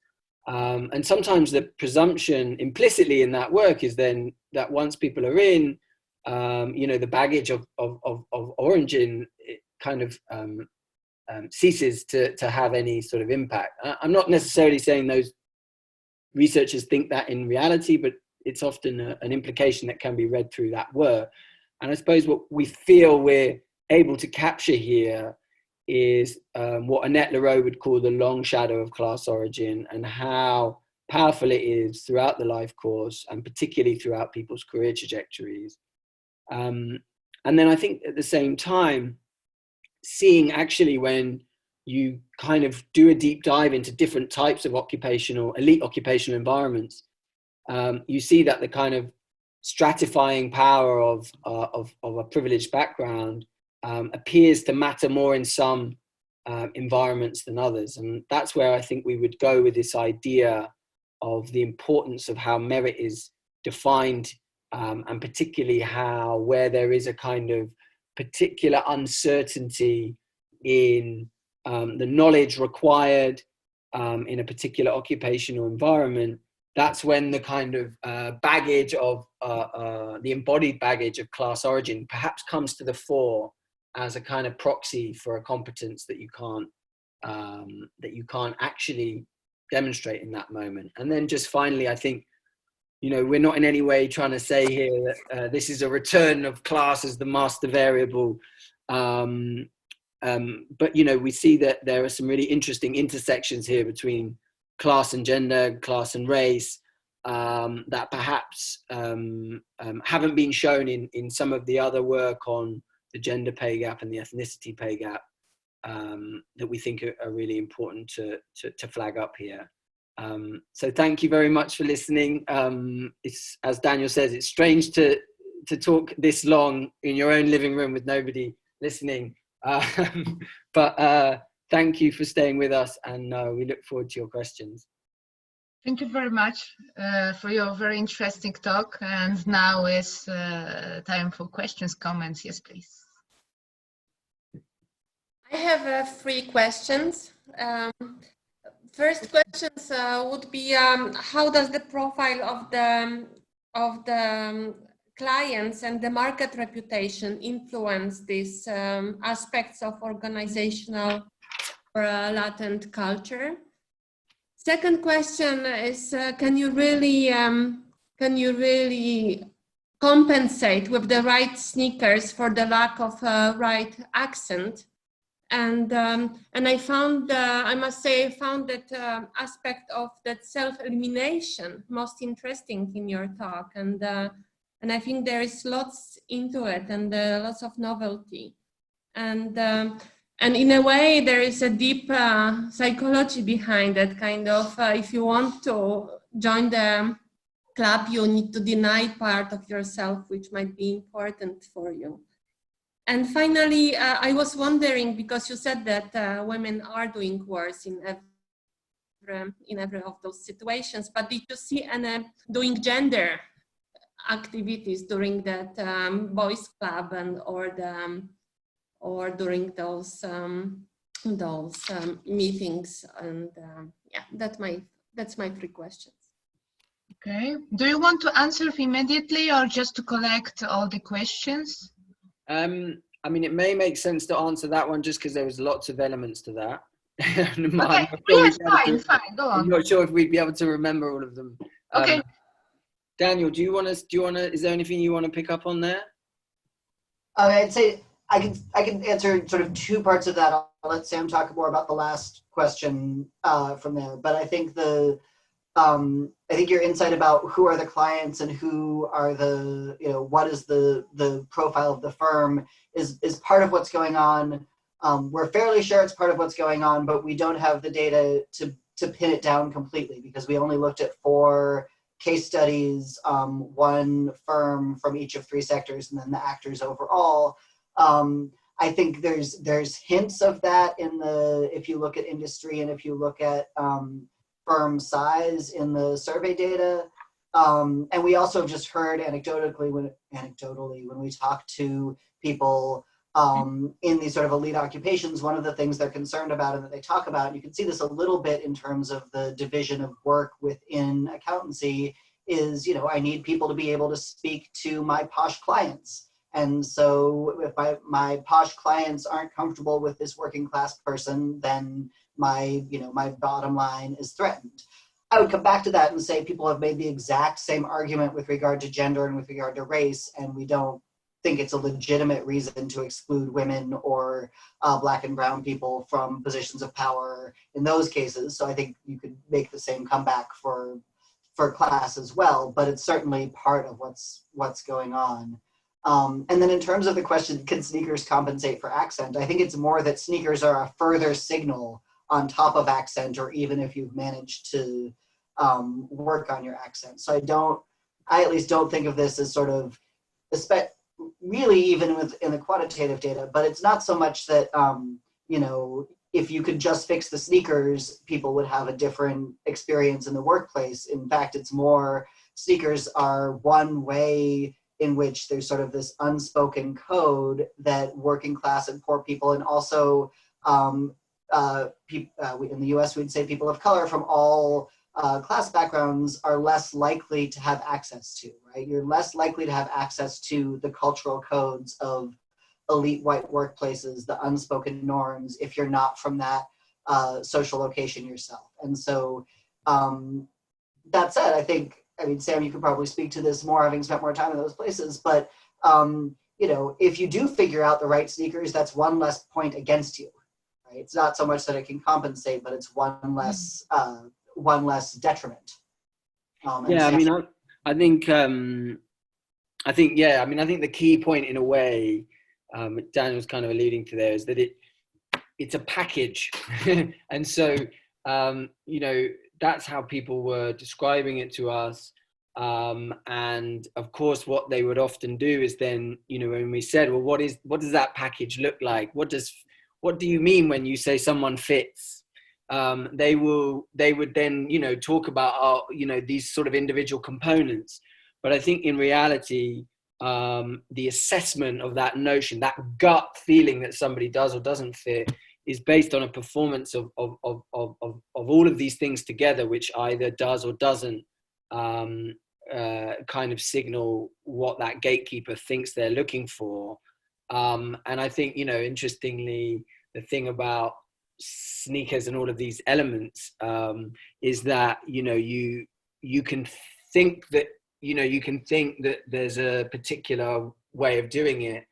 Speaker 2: And sometimes the presumption implicitly in that work is then that once people are in, you know, the baggage of origin, it kind of ceases to have any sort of impact. I'm not necessarily saying those researchers think that in reality, but it's often an implication that can be read through that work. And I suppose what we feel we're able to capture here is what Annette Leroux would call the long shadow of class origin, and how powerful it is throughout the life course, and particularly throughout people's career trajectories. And then I think at the same time, seeing actually when you kind of do a deep dive into different types of elite occupational environments, you see that the kind of stratifying power of a privileged background appears to matter more in some environments than others. And that's where I think we would go with this idea of the importance of how merit is defined, and particularly how, where there is a kind of particular uncertainty in the knowledge required in a particular occupational environment, that's when the kind of baggage of the embodied baggage of class origin perhaps comes to the fore as a kind of proxy for a competence that you can't actually demonstrate in that moment. And then just finally, I think, you know, we're not in any way trying to say here that this is a return of class as the master variable. But, you know, we see that there are some really interesting intersections here between class and gender, class and race, that perhaps haven't been shown in some of the other work on the gender pay gap and the ethnicity pay gap, that we think are really important to flag up here. So thank you very much for listening. It's, as Daniel says, it's strange to talk this long in your own living room with nobody listening. But thank you for staying with us, and we look forward to your questions.
Speaker 3: Thank you very much for your very interesting talk. And now is time for questions, comments. Yes, please.
Speaker 4: I have 3 questions. First questions would be, how does the profile of the clients and the market reputation influence these aspects of organizational or latent culture? Second question is, can you really compensate with the right sneakers for the lack of right accent? And I found, I must say, I found that aspect of that self-elimination most interesting in your talk, and I think there is lots into it, and lots of novelty, and in a way there is a deep psychology behind it. Kind of, if you want to join the club, you need to deny part of yourself which might be important for you. And finally, I was wondering, because you said that women are doing worse in every of those situations, but did you see any doing gender activities during that boys club and or during those meetings? And yeah, that's my 3 questions.
Speaker 3: Okay. Do you want to answer immediately, or just to collect all the questions?
Speaker 2: I mean, it may make sense to answer that one just because there was lots of elements to that.
Speaker 3: Okay. Yes, fine. Go on.
Speaker 2: I'm not sure if we'd be able to remember all of them.
Speaker 3: Okay.
Speaker 2: Daniel, do you want to? Is there anything you want to pick up on there?
Speaker 1: I'd say I can answer sort of 2 parts of that. I'll let Sam talk more about the last question from there. But I think I think your insight about who are the clients and who are the, what is the profile of the firm is part of what's going on. We're fairly sure it's part of what's going on, but we don't have the data to pin it down completely because we only looked at 4 case studies, 1 firm from each of 3 sectors, and then the actors overall. I think there's hints of that if you look at industry and if you look at firm size in the survey data. And we also just heard anecdotally when we talk to people in these sort of elite occupations, one of the things they're concerned about and that they talk about, and you can see this a little bit in terms of the division of work within accountancy, is, I need people to be able to speak to my posh clients. And so if my posh clients aren't comfortable with this working class person, then my bottom line is threatened. I would come back to that and say people have made the exact same argument with regard to gender and with regard to race, and we don't think it's a legitimate reason to exclude women or Black and brown people from positions of power in those cases. So I think you could make the same comeback for class as well, but it's certainly part of what's going on. And then in terms of the question, can sneakers compensate for accent? I think it's more that sneakers are a further signal on top of accent, or even if you've managed to work on your accent. So I at least don't think of this as sort of, really even in the quantitative data, but it's not so much that, if you could just fix the sneakers, people would have a different experience in the workplace. In fact, it's more, sneakers are one way in which there's sort of this unspoken code that working class and poor people, and also in the US, we'd say people of color from all class backgrounds are less likely to have access to, right? You're less likely to have access to the cultural codes of elite white workplaces, the unspoken norms, if you're not from that social location yourself. And so that said, I mean, Sam, you could probably speak to this more, having spent more time in those places, but if you do figure out the right sneakers, that's one less point against you, right? It's not so much that it can compensate, but it's one less detriment.
Speaker 2: Yeah, I mean, I think the key point in a way, Daniel's kind of alluding to there, is that it's a package. And so, that's how people were describing it to us. And of course, what they would often do is then, when we said, well, what does that package look like? What do you mean when you say someone fits? They would then, talk about, these sort of individual components. But I think in reality, the assessment of that notion, that gut feeling that somebody does or doesn't fit, is based on a performance of all of these things together, which either does or doesn't kind of signal what that gatekeeper thinks they're looking for. And I think, interestingly, the thing about sneakers and all of these elements is that, you can think that there's a particular way of doing it,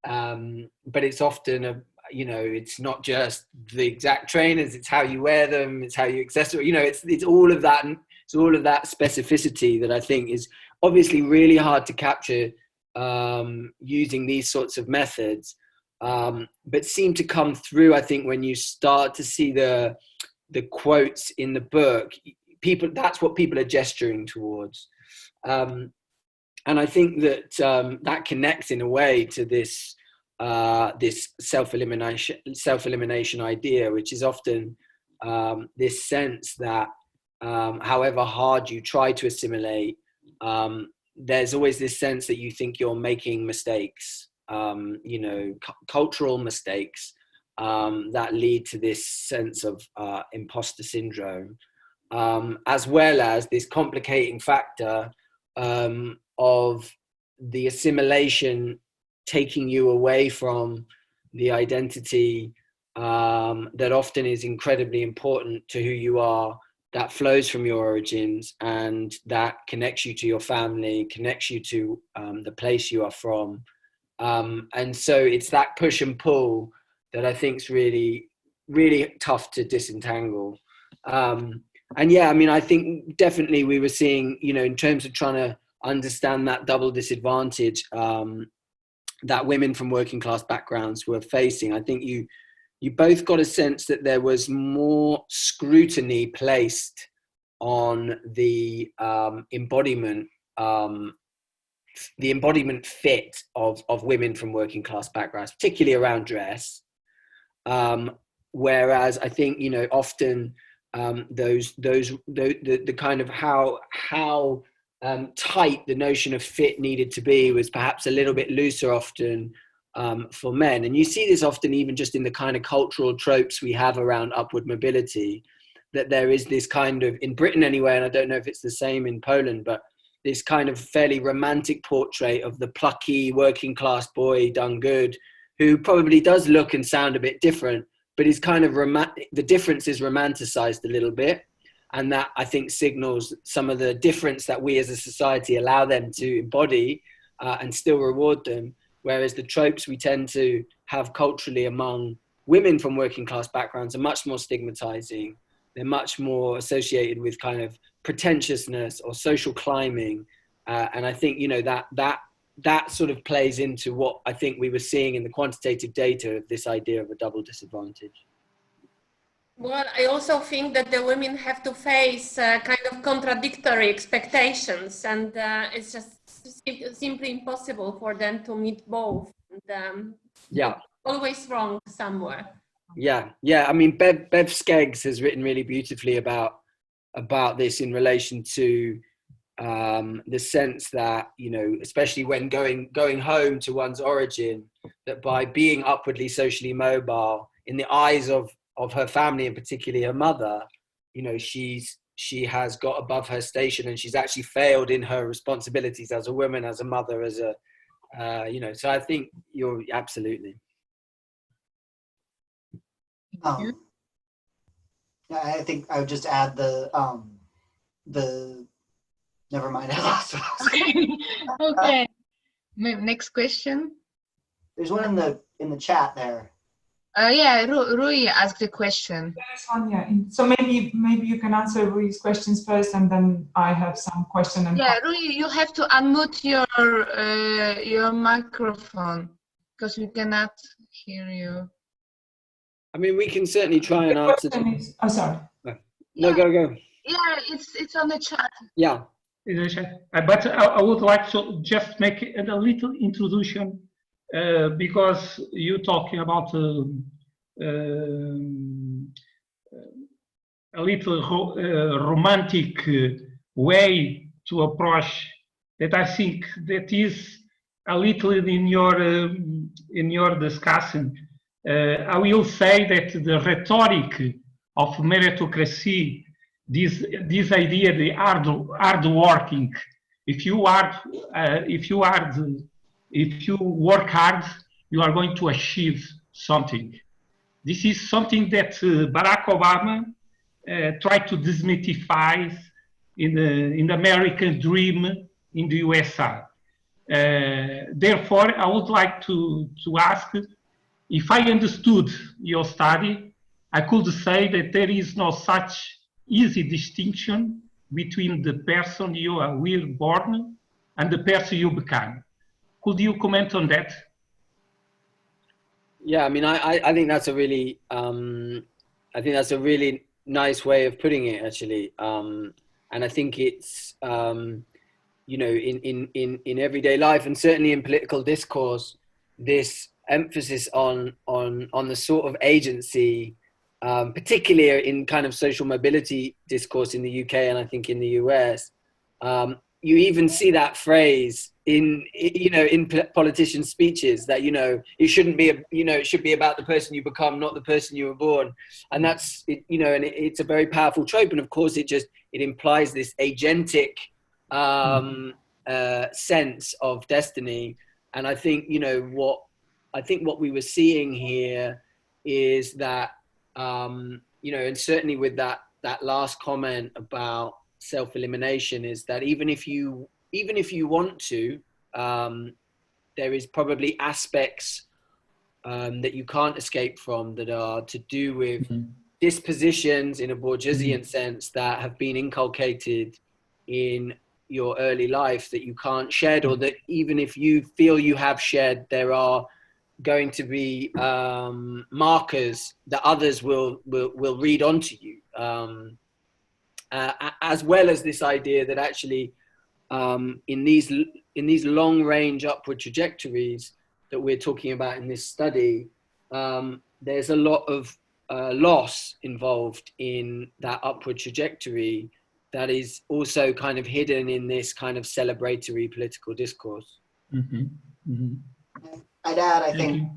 Speaker 2: but it's often it's not just the exact trainers, it's how you wear them, it's how you accessory, it's all of that, and it's all of that specificity that I think is obviously really hard to capture using these sorts of methods, but seem to come through, I think, when you start to see the quotes in the book. That's what people are gesturing towards. And I think that that connects in a way to this self-elimination idea, which is often this sense that however hard you try to assimilate, there's always this sense that you think you're making mistakes, cultural mistakes that lead to this sense of imposter syndrome, as well as this complicating factor of the assimilation taking you away from the identity that often is incredibly important to who you are, that flows from your origins, and that connects you to your family, connects you to the place you are from. And so it's that push and pull that I think is really, really tough to disentangle. yeah, I mean, I think definitely we were seeing, you know, in terms of trying to understand that double disadvantage that women from working class backgrounds were facing. I think you both got a sense that there was more scrutiny placed on the embodiment fit of women from working class backgrounds, particularly around dress. Whereas I think, you know, often the kind of how tight the notion of fit needed to be was perhaps a little bit looser often for men. And you see this often even just in the kind of cultural tropes we have around upward mobility, that there is this kind of, in Britain anyway, and I don't know if it's the same in Poland, but this kind of fairly romantic portrait of the plucky working class boy done good, who probably does look and sound a bit different, but is kind of the difference is romanticized a little bit. And that, I think, signals some of the difference that we as a society allow them to embody and still reward them. Whereas the tropes we tend to have culturally among women from working class backgrounds are much more stigmatizing. They're much more associated with kind of pretentiousness or social climbing. And I think, you know, that sort of plays into what I think we were seeing in the quantitative data of this idea of a double disadvantage.
Speaker 4: Well, I also think that the women have to face kind of contradictory expectations, and it's just simply impossible for them to meet both. And,
Speaker 2: yeah,
Speaker 4: always wrong somewhere.
Speaker 2: Yeah. I mean, Bev Skeggs has written really beautifully about this in relation to the sense that, you know, especially when going home to one's origin, that by being upwardly socially mobile, in the eyes of her family and particularly her mother, you know, she has got above her station, and she's actually failed in her responsibilities as a woman, as a mother, as a you know. So I think you're absolutely.
Speaker 1: I think I would just add the never mind, I lost what I was saying.
Speaker 3: Okay. Next question.
Speaker 1: There's one in the chat there.
Speaker 3: Yeah, Rui asked a question.
Speaker 5: There's one, yeah. So maybe you can answer Rui's questions first, and then I have some question.
Speaker 3: Yeah, Rui, you have to unmute your microphone because we cannot hear you.
Speaker 2: I mean, we can certainly try and answer.
Speaker 5: Oh, sorry.
Speaker 2: No, go.
Speaker 3: Yeah, it's on the chat.
Speaker 2: Yeah.
Speaker 6: But I would like to just make a little introduction because you're talking about a little romantic way to approach that. I think that is a little in your discussion. I will say that the rhetoric of meritocracy, this idea, the hard working, if you work hard, you are going to achieve something. This is something that Barack Obama tried to demystify in the American dream in the USA. Therefore, I would like to ask, if I understood your study, I could say that there is no such easy distinction between the person you were born and the person you become. Could you comment on that?
Speaker 2: Yeah, I mean, I think that's a really nice way of putting it, actually. And I think it's you know, in everyday life, and certainly in political discourse, this emphasis on the sort of agency, particularly in kind of social mobility discourse in the UK and I think in the US, you even see that phrase in politicians' speeches, that, you know, it shouldn't be it should be about the person you become, not the person you were born. And that's it, you know, and it's a very powerful trope, and of course it implies this agentic sense of destiny. And I think, you know, what we were seeing here is that, you know, and certainly with that last comment about self-elimination, is that even if you want to, there is probably aspects that you can't escape from, that are to do with dispositions in a Bourdieusian sense that have been inculcated in your early life that you can't shed, or that even if you feel you have shed, there are going to be markers that others will read onto you, as well as this idea that actually in these long range upward trajectories that we're talking about in this study, there's a lot of loss involved in that upward trajectory that is also kind of hidden in this kind of celebratory political discourse.
Speaker 6: Mm-hmm. Mm-hmm.
Speaker 1: I'd add, I think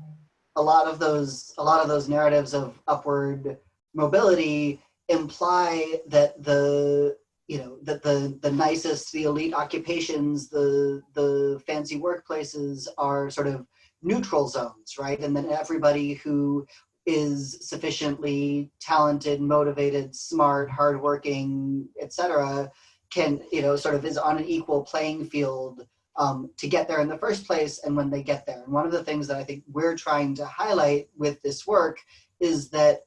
Speaker 1: a lot of those narratives of upward mobility imply that the nicest, the elite occupations, the fancy workplaces are sort of neutral zones, right? And then everybody who is sufficiently talented, motivated, smart, hardworking, etc., can, sort of is on an equal playing field to get there in the first place and when they get there. And one of the things that I think we're trying to highlight with this work is that,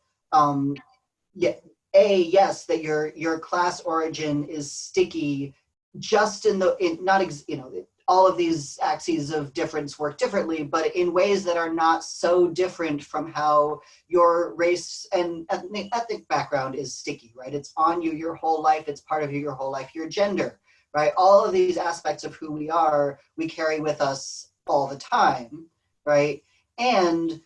Speaker 1: yes, that your class origin is sticky just all of these axes of difference work differently, but in ways that are not so different from how your race and ethnic background is sticky, right? It's on you your whole life. It's part of you your whole life. Your gender, right? All of these aspects of who we are, we carry with us all the time, right? And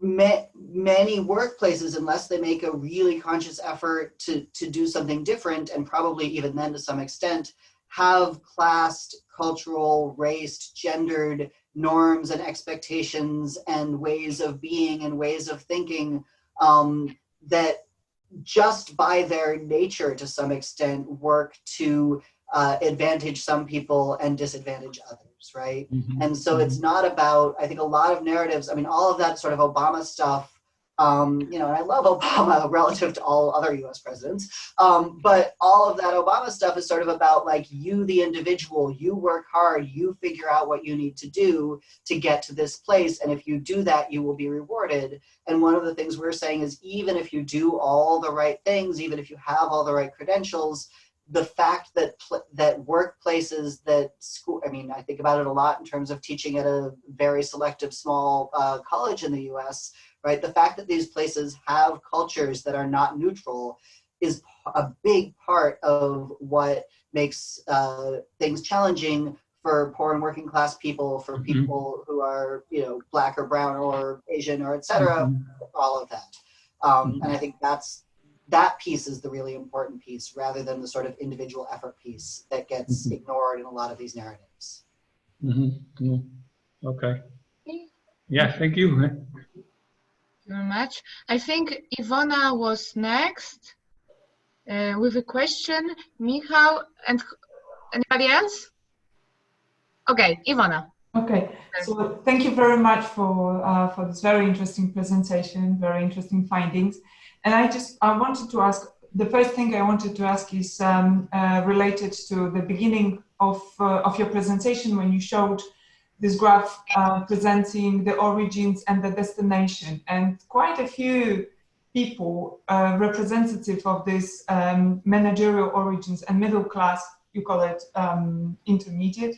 Speaker 1: many workplaces, unless they make a really conscious effort to do something different, and probably even then to some extent, have classed, cultural, raced, gendered norms and expectations and ways of being and ways of thinking that just by their nature to some extent work to advantage some people and disadvantage others, right? Mm-hmm. And so it's not about, I think a lot of narratives, I mean, all of that sort of Obama stuff, and I love Obama relative to all other US presidents, but all of that Obama stuff is sort of about like you, the individual, you work hard, you figure out what you need to do to get to this place. And if you do that, you will be rewarded. And one of the things we're saying is even if you do all the right things, even if you have all the right credentials, the fact that workplaces, that school, I mean, I think about it a lot in terms of teaching at a very selective small college in the US, right? The fact that these places have cultures that are not neutral is a big part of what makes things challenging for poor and working class people, for mm-hmm. people who are, Black or brown or Asian or et cetera, mm-hmm. all of that. And I think that piece is the really important piece rather than the sort of individual effort piece that gets mm-hmm. ignored in a lot of these narratives.
Speaker 6: Mm-hmm. Mm-hmm. Okay. Yeah, thank you.
Speaker 3: Thank you very much. I think Ivona was next with a question. Michał and anybody else? Okay, Ivona.
Speaker 5: Okay, so thank you very much for this very interesting presentation, very interesting findings. And I wanted to ask, the first thing I wanted to ask is related to the beginning of your presentation when you showed this graph presenting the origins and the destination. And quite a few people, representative of this managerial origins and middle class, you call it intermediate,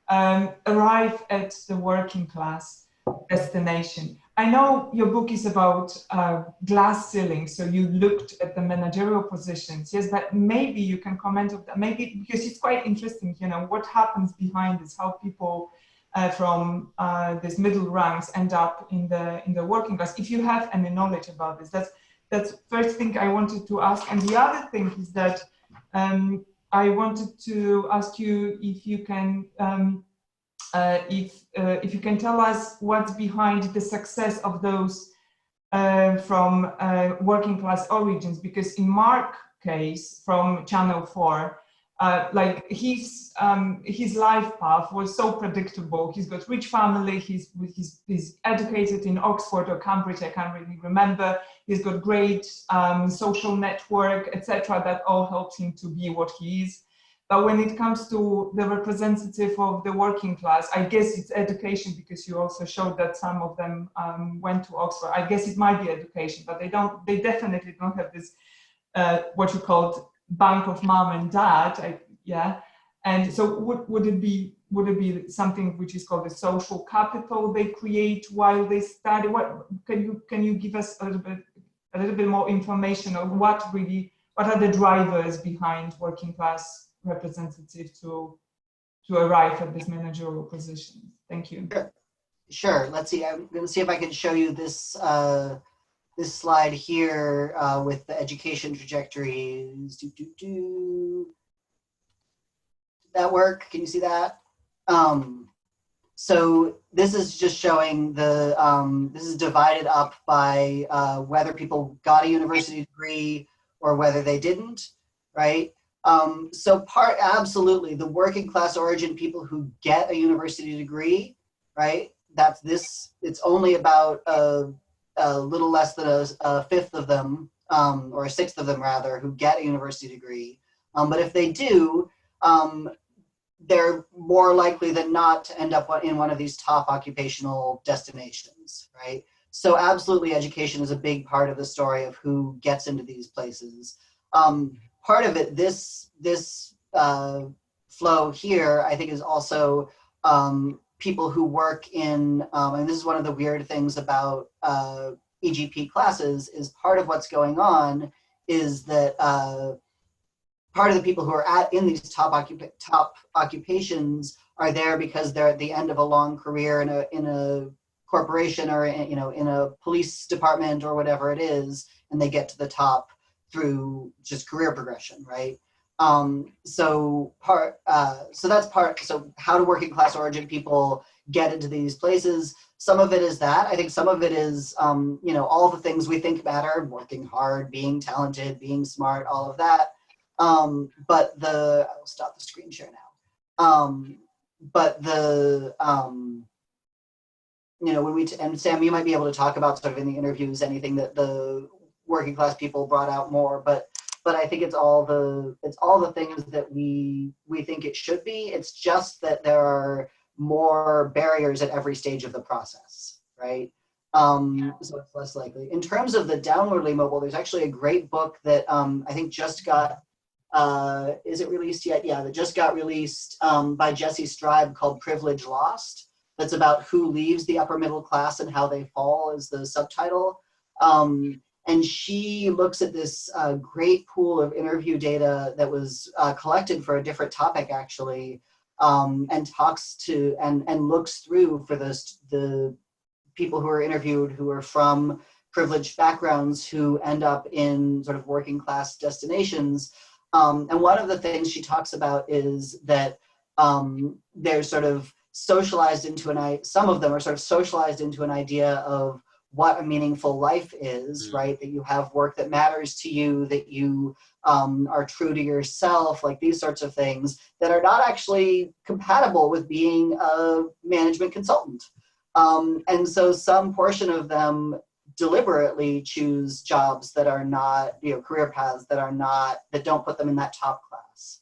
Speaker 5: arrive at the working class destination. I know your book is about glass ceiling, so you looked at the managerial positions, yes, but maybe you can comment on that, maybe because it's quite interesting, what happens behind this, how people from these middle ranks end up in the working class. If you have any knowledge about this, that's first thing I wanted to ask. And the other thing is that I wanted to ask you if you can if you can tell us what's behind the success of those from working class origins, because in Mark's case from Channel 4, like his life path was so predictable. He's got rich family, he's educated in Oxford or Cambridge, I can't really remember. He's got great social network, etc. That all helps him to be what he is. But when it comes to the representative of the working class, I guess it's education, because you also showed that some of them went to Oxford. I guess it might be education, but they definitely don't have this, what you called bank of mom and dad. Yeah. And so would it be something which is called the social capital they create while they study? What can you give us a little bit more information on what are the drivers behind working class representatives to arrive at this managerial position? Thank you.
Speaker 1: Sure. Let's see. I'm going to see if I can show you this this slide here with the education trajectories. Did that work? Can you see that? So this is just showing the, this is divided up by whether people got a university degree or whether they didn't, right? So absolutely, the working class origin people who get a university degree, right? That's this, it's only about a little less than a fifth of them, or a sixth of them rather, who get a university degree. But if they do, they're more likely than not to end up in one of these top occupational destinations, right? So absolutely, education is a big part of the story of who gets into these places. Part of it, this flow here, I think, is also people who work in, and this is one of the weird things about EGP classes, is part of what's going on is that part of the people who are in these top occupations are there because they're at the end of a long career in a corporation or in a police department or whatever it is, and they get to the top through just career progression, right? So that's part. So how do working class origin people get into these places? Some of it is that. I think some of it is all the things we think matter: working hard, being talented, being smart, all of that. But I'll stop the screen share now. But and Sam, you might be able to talk about sort of in the interviews anything that the working class people brought out more, but I think it's all the things that we think it should be. It's just that there are more barriers at every stage of the process, right? So it's less likely. In terms of the downwardly mobile, there's actually a great book that I think just got, is it released yet? Yeah, that just got released by Jessie Stribe, called Privilege Lost. That's about who leaves the upper middle class and how they fall, is the subtitle. And she looks at this great pool of interview data that was collected for a different topic, actually, and talks to and looks through for the people who are interviewed who are from privileged backgrounds who end up in sort of working class destinations. And one of the things she talks about is that they're sort of socialized into some of them are sort of socialized into an idea of what a meaningful life is, right? That you have work that matters to you, that you are true to yourself, like these sorts of things that are not actually compatible with being a management consultant. And so some portion of them deliberately choose jobs that are not, career paths that don't put them in that top class.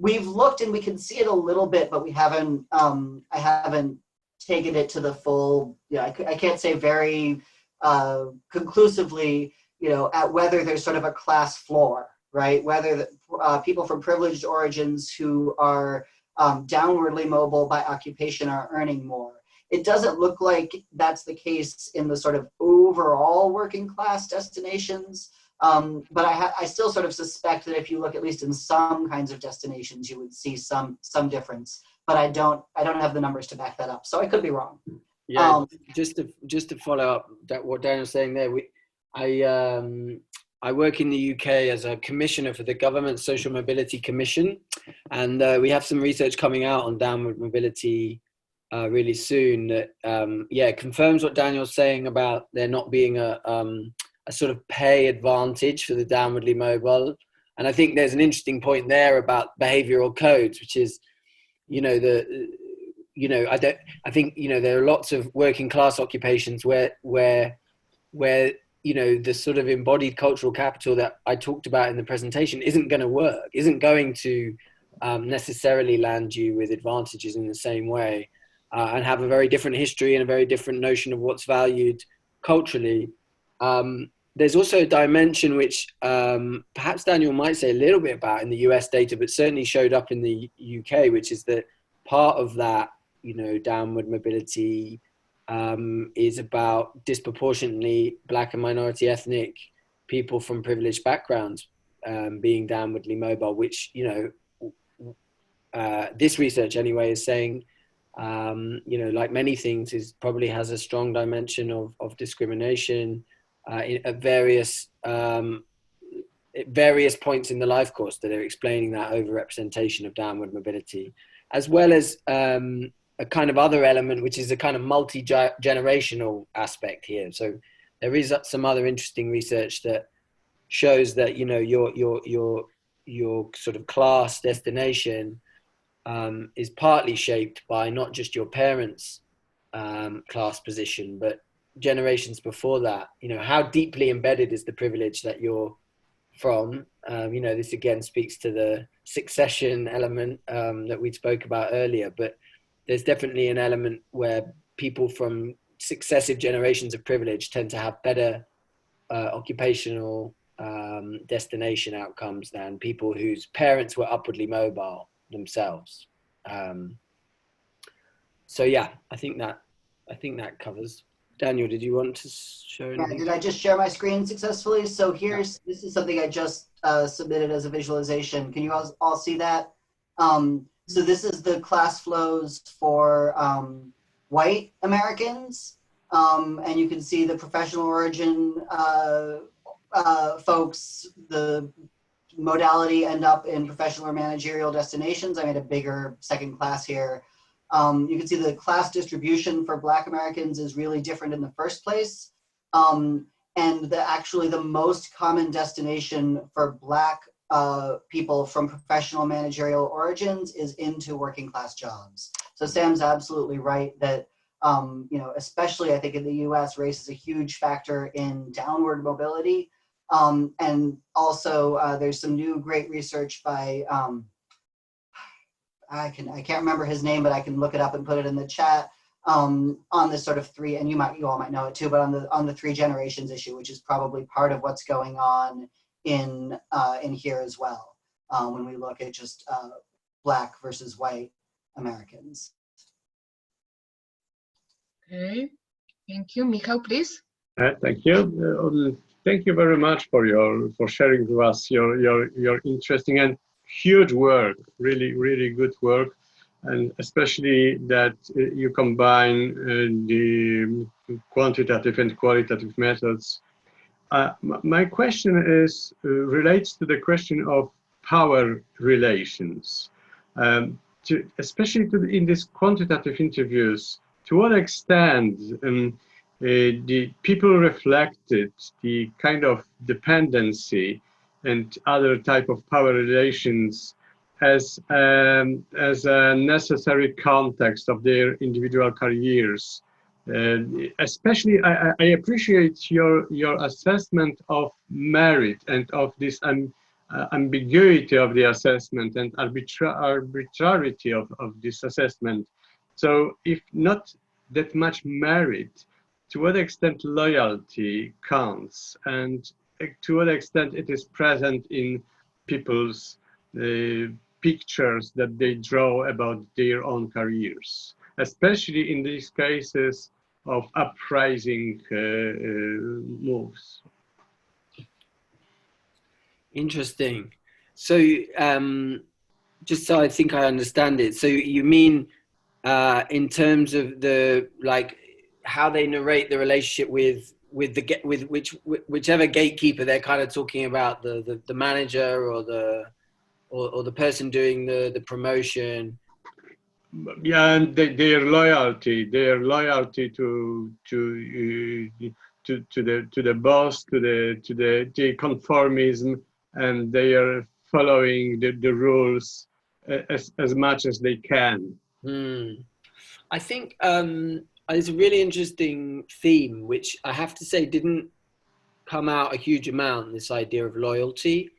Speaker 1: We've looked and we can see it a little bit, but we haven't, I haven't taken it to the full, I can't say very conclusively, at whether there's sort of a class floor, right? Whether people from privileged origins who are downwardly mobile by occupation are earning more. It doesn't look like that's the case in the sort of overall working class destinations. But I still sort of suspect that if you look at least in some kinds of destinations, you would see some difference. But I don't have the numbers to back that up, so I could be wrong.
Speaker 2: Yeah, just to follow up what Daniel's saying there, I work in the UK as a commissioner for the Government Social Mobility Commission, and we have some research coming out on downward mobility really soon that confirms what Daniel's saying about there not being a sort of pay advantage for the downwardly mobile. And I think there's an interesting point there about behavioral codes, which is, I think there are lots of working class occupations where the sort of embodied cultural capital that I talked about in the presentation isn't going to work, isn't going to necessarily land you with advantages in the same way, and have a very different history and a very different notion of what's valued culturally. There's also a dimension which perhaps Daniel might say a little bit about in the US data, but certainly showed up in the UK, which is that part of that, downward mobility is about disproportionately Black and minority ethnic people from privileged backgrounds being downwardly mobile, which, this research anyway is saying, like many things, is probably has a strong dimension of discrimination at various points in the life course that are explaining that overrepresentation of downward mobility, as well as a kind of other element, which is a kind of multi-generational aspect here. So there is some other interesting research that shows that, your sort of class destination is partly shaped by not just your parents' class position, but generations before that. How deeply embedded is the privilege that you're from? This again speaks to the succession element that we spoke about earlier, but there's definitely an element where people from successive generations of privilege tend to have better occupational destination outcomes than people whose parents were upwardly mobile themselves. So yeah, I think that covers. Daniel, did you want to show anything?
Speaker 1: Yeah, did I just share my screen successfully? So this is something I just submitted as a visualization. Can you all see that? So this is the class flows for white Americans, and you can see the professional origin folks, the modality end up in professional or managerial destinations. I made a bigger second class here. You can see the class distribution for Black Americans is really different in the first place. And actually the most common destination for Black people from professional managerial origins is into working class jobs. So Sam's absolutely right that, especially I think in the US, race is a huge factor in downward mobility. And also there's some new great research by, I can't remember his name, but I can look it up and put it in the chat on this sort of three, and you all might know it too, but on the three generations issue, which is probably part of what's going on in here as well, when we look at just Black versus white Americans.
Speaker 3: Okay, thank you. Michał, please.
Speaker 7: Thank you. Thank you very much for sharing with us your interesting and huge work, really good work, and especially that you combine the quantitative and qualitative methods. My question relates to the question of power relations, especially in these quantitative interviews. To what extent the people reflected the kind of dependency and other type of power relations as a necessary context of their individual careers. Especially, I appreciate your assessment of merit and of this ambiguity of the assessment and arbitrarity of this assessment. So if not that much merit, to what extent loyalty counts, and to what extent it is present in people's pictures that they draw about their own careers, especially in these cases of uprising moves.
Speaker 2: Interesting. So just so I think I understand it, so you mean in terms of the how they narrate the relationship with whichever gatekeeper they're kind of talking about, the manager or the person doing the promotion.
Speaker 7: Yeah, and their loyalty to the boss, to the conformism, and they are following the rules as much as they can.
Speaker 2: I think it's a really interesting theme, which I have to say didn't come out a huge amount, this idea of loyalty.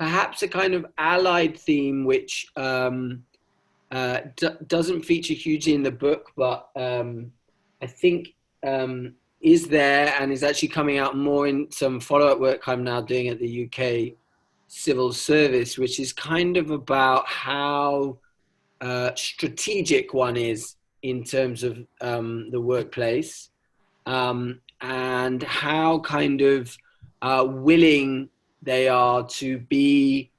Speaker 2: perhaps a kind of allied theme, which doesn't feature hugely in the book, but I think is there and is actually coming out more in some follow-up work I'm now doing at the UK Civil Service, which is kind of about how strategic one is in terms of the workplace, and how kind of willing they are to be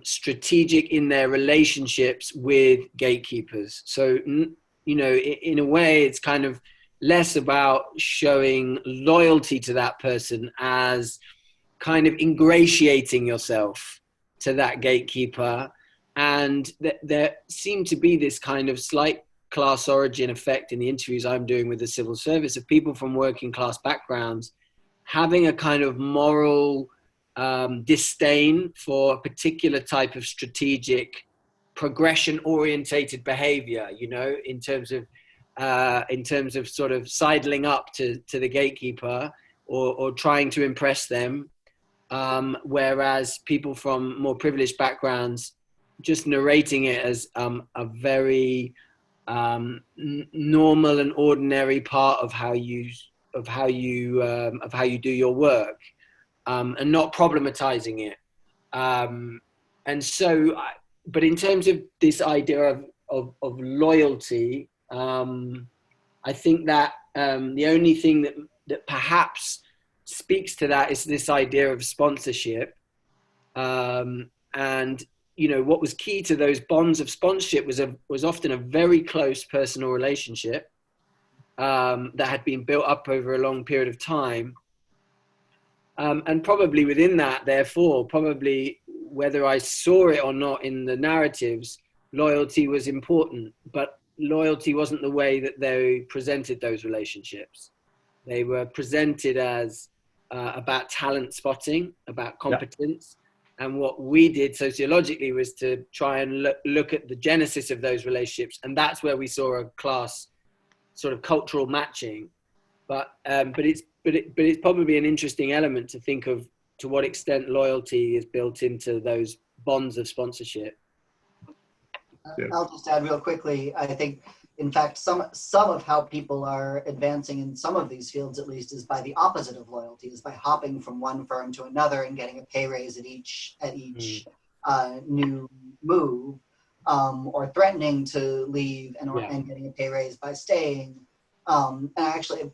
Speaker 2: strategic in their relationships with gatekeepers. So, you know, in a way, it's kind of less about showing loyalty to that person as kind of ingratiating yourself to that gatekeeper. And there seemed to be this kind of slight class origin effect in the interviews I'm doing with the civil service of people from working class backgrounds having a kind of moral disdain for a particular type of strategic progression orientated behavior, you know, in terms of sort of sidling up to the gatekeeper or trying to impress them. Whereas people from more privileged backgrounds just narrating it as a very normal and ordinary part of how you do your work, and not problematizing it. And so, but in terms of this idea of loyalty, I think that the only thing that perhaps speaks to that is this idea of sponsorship. And, you know, what was key to those bonds of sponsorship was often a very close personal relationship that had been built up over a long period of time. And probably within that, therefore, probably whether I saw it or not in the narratives, loyalty was important, but loyalty wasn't the way that they presented those relationships. They were presented as about talent spotting, about competence. Yeah. And what we did sociologically was to try and look at the genesis of those relationships. And that's where we saw a class sort of cultural matching. But it's probably an interesting element to think of to what extent loyalty is built into those bonds of sponsorship.
Speaker 1: I'll just add real quickly, I think, in fact, some of how people are advancing in some of these fields, at least, is by the opposite of loyalty, is by hopping from one firm to another and getting a pay raise at each new move, or threatening to leave and getting a pay raise by staying. And actually,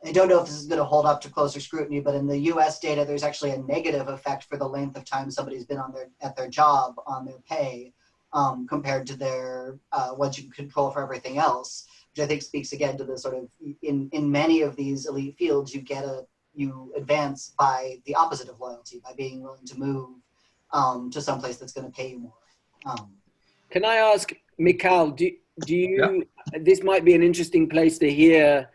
Speaker 1: I don't know if this is going to hold up to closer scrutiny, but in the US data, there's actually a negative effect for the length of time somebody's been at their job on their pay, compared to their once you can control for everything else, which I think speaks again to the sort of in many of these elite fields, you advance by the opposite of loyalty, by being willing to move to someplace that's going to pay you more.
Speaker 2: Can I ask, Mikhail, do you? Yeah. This might be an interesting place to hear,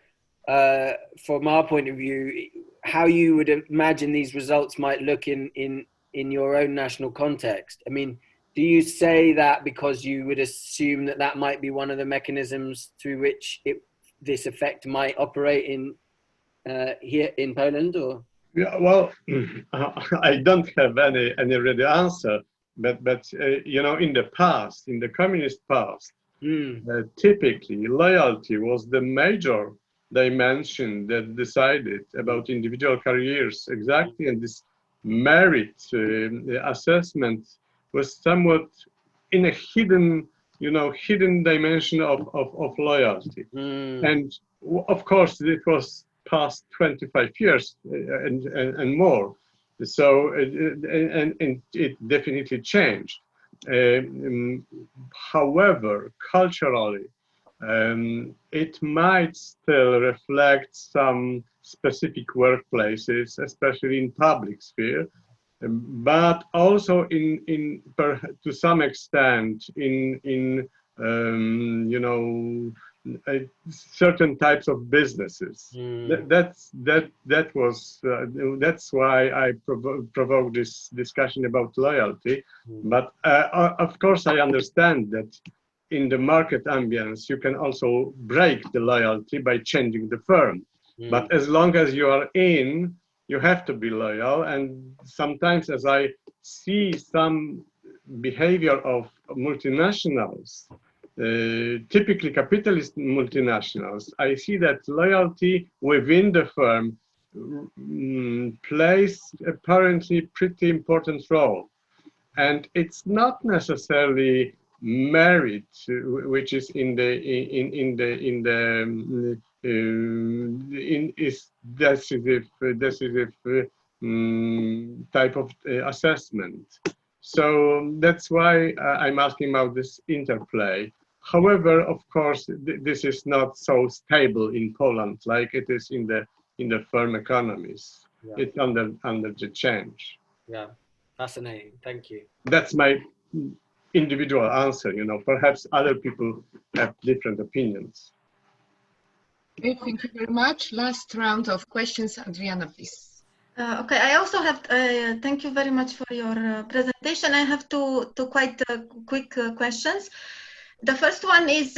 Speaker 2: from our point of view, how you would imagine these results might look in your own national context. I mean, do you say that because you would assume that might be one of the mechanisms through which this effect might operate in here in Poland, or?
Speaker 7: Yeah, well, I don't have any ready answer, but you know, in the past, in the communist past, typically loyalty was the major dimension that decided about individual careers exactly, and this merit assessment was somewhat in a hidden dimension of loyalty. And of course, it was past 25 years and more. So, and it definitely changed. However, culturally, it might still reflect some specific workplaces, especially in public sphere, but also to some extent in certain types of businesses. That's why I provoked this discussion about loyalty. But of course, I understand that in the market ambience, you can also break the loyalty by changing the firm. But as long as you are in, you have to be loyal. And sometimes as I see some behavior of multinationals, typically capitalist multinationals, I see that loyalty within the firm plays apparently pretty important role. And it's not necessarily merit, which is is decisive type of assessment. So that's why I'm asking about this interplay. However, of course, this is not so stable in Poland like it is in the firm economies. Yeah. It's under the change.
Speaker 2: Yeah, fascinating. Thank you.
Speaker 7: That's my individual answer. You know, perhaps other people have different opinions.
Speaker 3: Okay, thank you very much. Last round of questions, Adriana, please.
Speaker 8: Okay, I also have, thank you very much for your presentation. I have two quite quick questions. The first one is,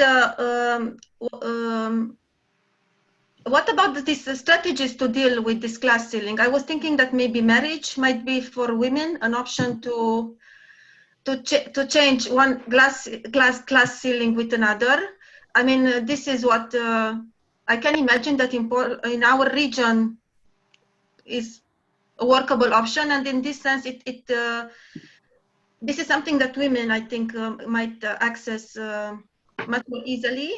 Speaker 8: what about these strategies to deal with this class ceiling? I was thinking that maybe marriage might be for women an option to change one class ceiling with another. I mean, this is what I can imagine that in our region is a workable option, and in this sense, this is something that women, I think, might access much more easily.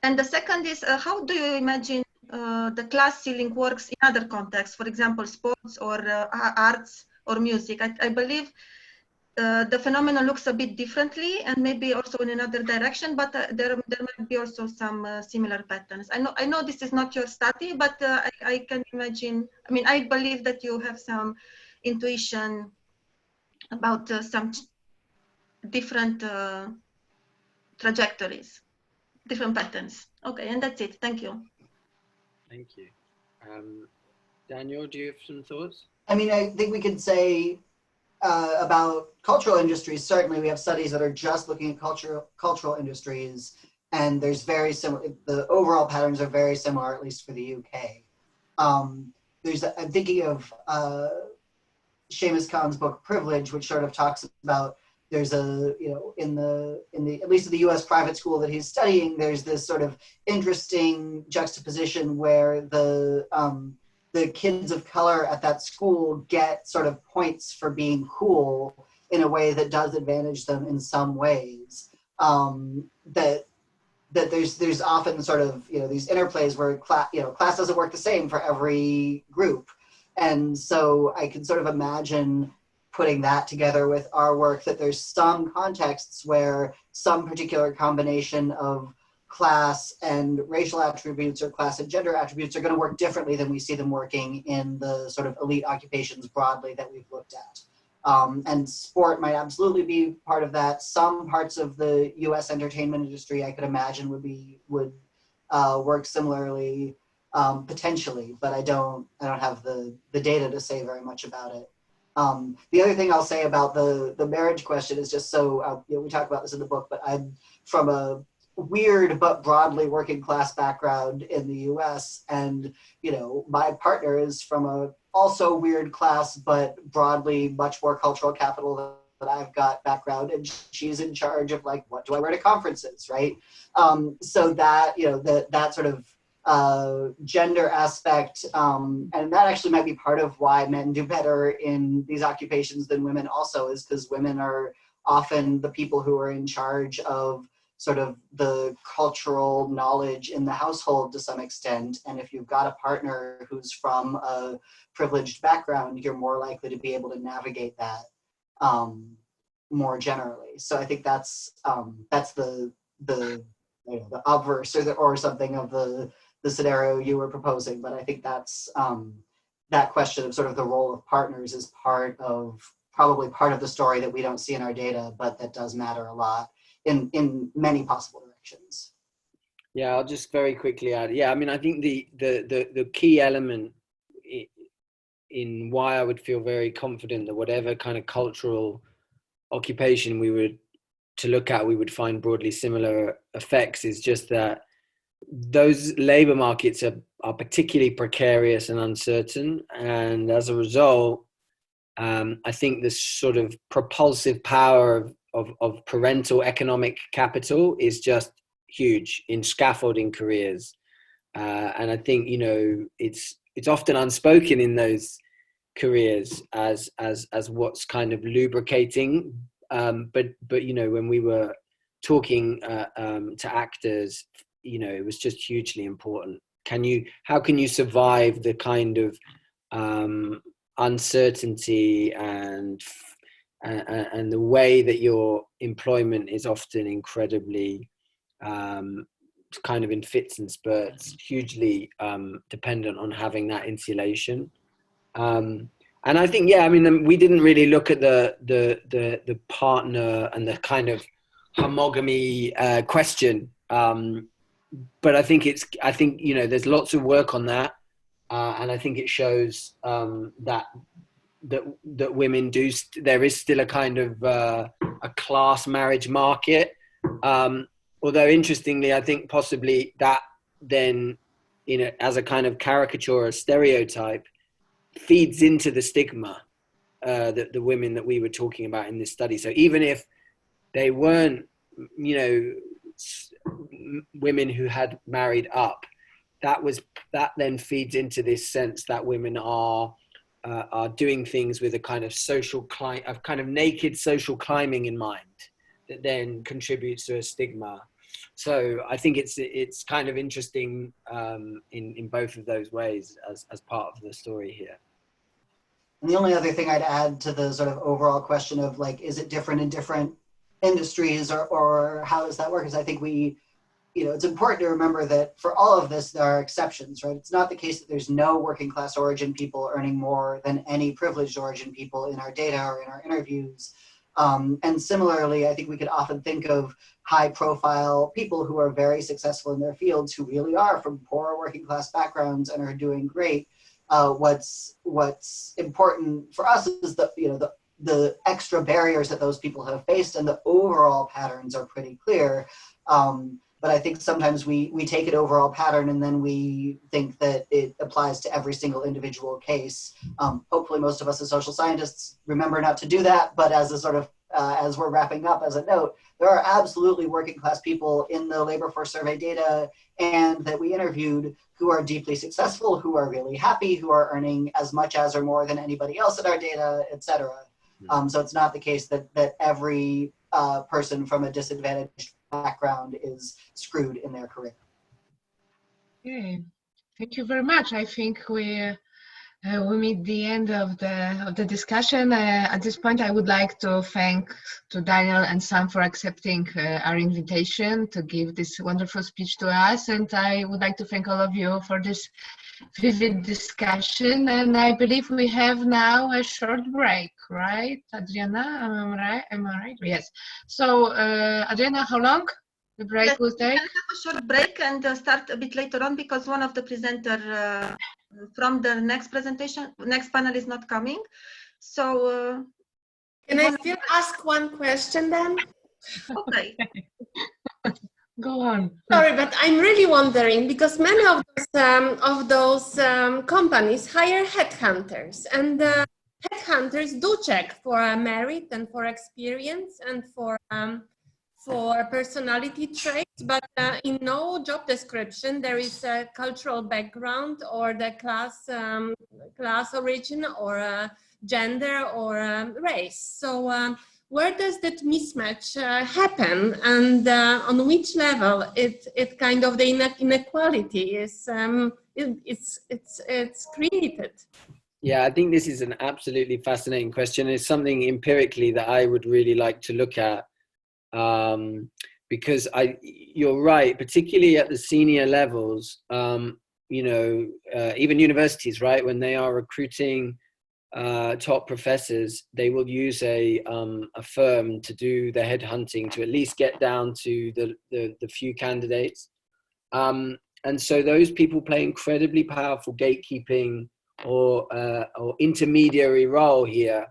Speaker 8: And the second is, how do you imagine the class ceiling works in other contexts, for example, sports or arts or music? I believe the phenomenon looks a bit differently and maybe also in another direction, but there might be also some similar patterns. I know this is not your study, but I can imagine, I mean, I believe that you have some intuition about some different trajectories, different patterns. Okay, and that's it. Thank you.
Speaker 2: Thank you. Daniel, do you have some thoughts?
Speaker 1: I mean, I think we could say about cultural industries, certainly we have studies that are just looking at cultural industries, and there's very similar, the overall patterns are very similar, at least for the UK. I'm thinking of Seamus Khan's book Privilege, which sort of talks about there's a, you know, in the at least in the US private school that he's studying, there's this sort of interesting juxtaposition where the kids of color at that school get sort of points for being cool in a way that does advantage them in some ways. That there's often sort of, you know, these interplays where class doesn't work the same for every group. And so I can sort of imagine putting that together with our work, that there's some contexts where some particular combination of class and racial attributes or class and gender attributes are going to work differently than we see them working in the sort of elite occupations broadly that we've looked at. And sport might absolutely be part of that. Some parts of the US entertainment industry I could imagine would work similarly, potentially, but I don't have the data to say very much about it. The other thing I'll say about the marriage question is just so, you know, we talk about this in the book, but I'm from a weird but broadly working class background in the US, and you know, my partner is from a also weird class but broadly much more cultural capital that I've got background, and she's in charge of like, what do I wear to conferences, right? So that, you know, that sort of gender aspect, and that actually might be part of why men do better in these occupations than women also, is because women are often the people who are in charge of sort of the cultural knowledge in the household to some extent. And if you've got a partner who's from a privileged background, you're more likely to be able to navigate that more generally. So I think that's the obverse or something of the scenario you were proposing. But I think that's that question of sort of the role of partners is probably part of the story that we don't see in our data, but that does matter a lot in many possible directions.
Speaker 2: Yeah, I'll just very quickly add. Yeah, I mean, I think the key element in why I would feel very confident that whatever kind of cultural occupation we were to look at, we would find broadly similar effects, is just that those labor markets are particularly precarious and uncertain. And as a result, I think this sort of propulsive power of parental economic capital is just huge in scaffolding careers. And I think, you know, it's often unspoken in those careers as what's kind of lubricating. But you know, when we were talking to actors, you know, it was just hugely important. How can you survive the kind of uncertainty and the way that your employment is often incredibly kind of in fits and spurts, hugely dependent on having that insulation. And I think, yeah, I mean, we didn't really look at the partner and the kind of homogamy question. But I think you know, there's lots of work on that, and I think it shows that women do. There is still a kind of a class marriage market. Although interestingly, I think possibly that then, you know, as a kind of caricature or stereotype, feeds into the stigma that the women that we were talking about in this study. So even if they weren't, you know, women who had married up, that then feeds into this sense that women are doing things with a kind of kind of naked social climbing in mind, that then contributes to a stigma. So I think it's kind of interesting in both of those ways as part of the story here.
Speaker 1: And the only other thing I'd add to the sort of overall question of like, is it different in different industries or how does that work, is I think it's important to remember that for all of this, there are exceptions, right? It's not the case that there's no working class origin people earning more than any privileged origin people in our data or in our interviews. And similarly, I think we could often think of high profile people who are very successful in their fields who really are from poor working class backgrounds and are doing great. What's important for us is the extra barriers that those people have faced, and the overall patterns are pretty clear. But I think sometimes we take an overall pattern and then we think that it applies to every single individual case. Hopefully most of us as social scientists remember not to do that, but as a sort of, as we're wrapping up as a note, there are absolutely working class people in the labor force survey data and that we interviewed who are deeply successful, who are really happy, who are earning as much as or more than anybody else in our data, et cetera. So it's not the case that every person from a disadvantaged background is screwed in their career.
Speaker 3: Okay, thank you very much. I think we meet the end of the discussion. At this point, I would like to thank Daniel and Sam for accepting our invitation to give this wonderful speech to us, and I would like to thank all of you for this vivid discussion. And I believe we have now a short break, right, Adriana? Am I right? Yes. So, Adriana, how long the break will take?
Speaker 8: We can have a short break and start a bit later on because one of the presenters from the next panel is not coming. So,
Speaker 4: can I still ask one question then?
Speaker 8: Okay.
Speaker 3: Go on.
Speaker 4: Sorry, but I'm really wondering because many of those companies hire headhunters, and headhunters do check for merit and for experience and for personality traits, but in no job description there is a cultural background or the class origin or gender or race. So where does that mismatch happen, and on which level it kind of the inequality is it's created?
Speaker 2: Yeah, I think this is an absolutely fascinating question. It's something empirically that I would really like to look at, because you're right, particularly at the senior levels, even universities, right, when they are recruiting top professors, they will use a firm to do the headhunting to at least get down to the few candidates. And so those people play incredibly powerful gatekeeping or intermediary role here.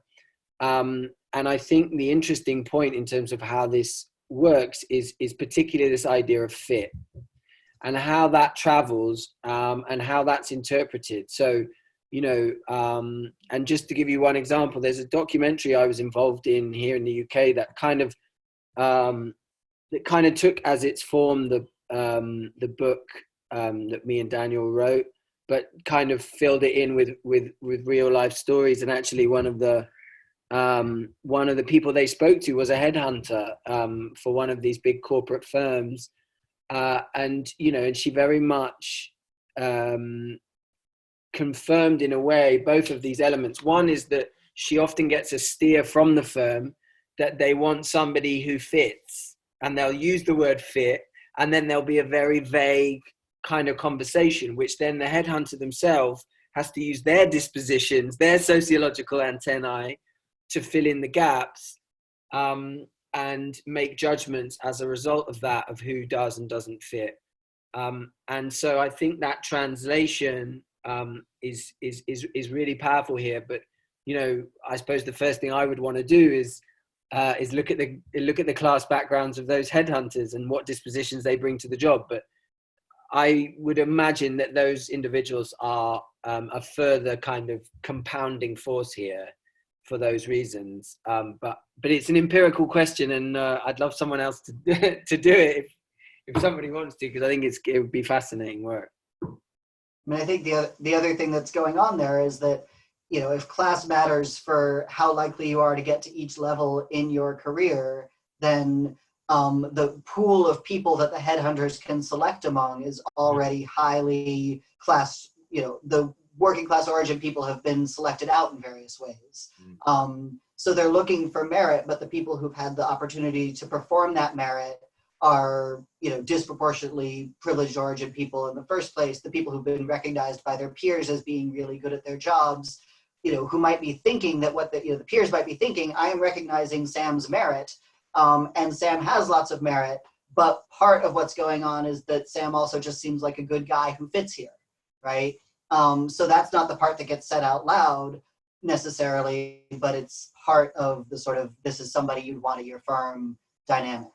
Speaker 2: And I think the interesting point in terms of how this works is particularly this idea of fit. and how that travels, and how that's interpreted. So, you know, and just to give you one example, there's a documentary I was involved in here in the UK that kind of took as its form the book that me and Daniel wrote, but kind of filled it in with real life stories. And actually, one of the people they spoke to was a headhunter for one of these big corporate firms, and you know, and she very much confirmed in a way both of these elements. One is that she often gets a steer from the firm that they want somebody who fits, and they'll use the word fit, and then there'll be a very vague kind of conversation, which then the headhunter themselves has to use their dispositions, their sociological antennae to fill in the gaps, and make judgments as a result of that, of who does and doesn't fit. And so I think that translation is really powerful here. But you know, I suppose the first thing I would want to do is look at the class backgrounds of those headhunters and what dispositions they bring to the job. But I would imagine that those individuals are a further kind of compounding force here for those reasons. But it's an empirical question, and I'd love someone else to do it if somebody wants to, because I think it would be fascinating work.
Speaker 1: I mean, I think the other thing that's going on there is that, you know, if class matters for how likely you are to get to each level in your career, then the pool of people that the headhunters can select among is already highly class, you know, the working class origin people have been selected out in various ways. So they're looking for merit, but the people who've had the opportunity to perform that merit are, you know, disproportionately privileged origin people in the first place, the people who've been recognized by their peers as being really good at their jobs, you know, who might be thinking that what the peers might be thinking, I am recognizing Sam's merit, and Sam has lots of merit, but part of what's going on is that Sam also just seems like a good guy who fits here, right? So that's not the part that gets said out loud necessarily, but it's part of the sort of, this is somebody you'd want at your firm dynamic.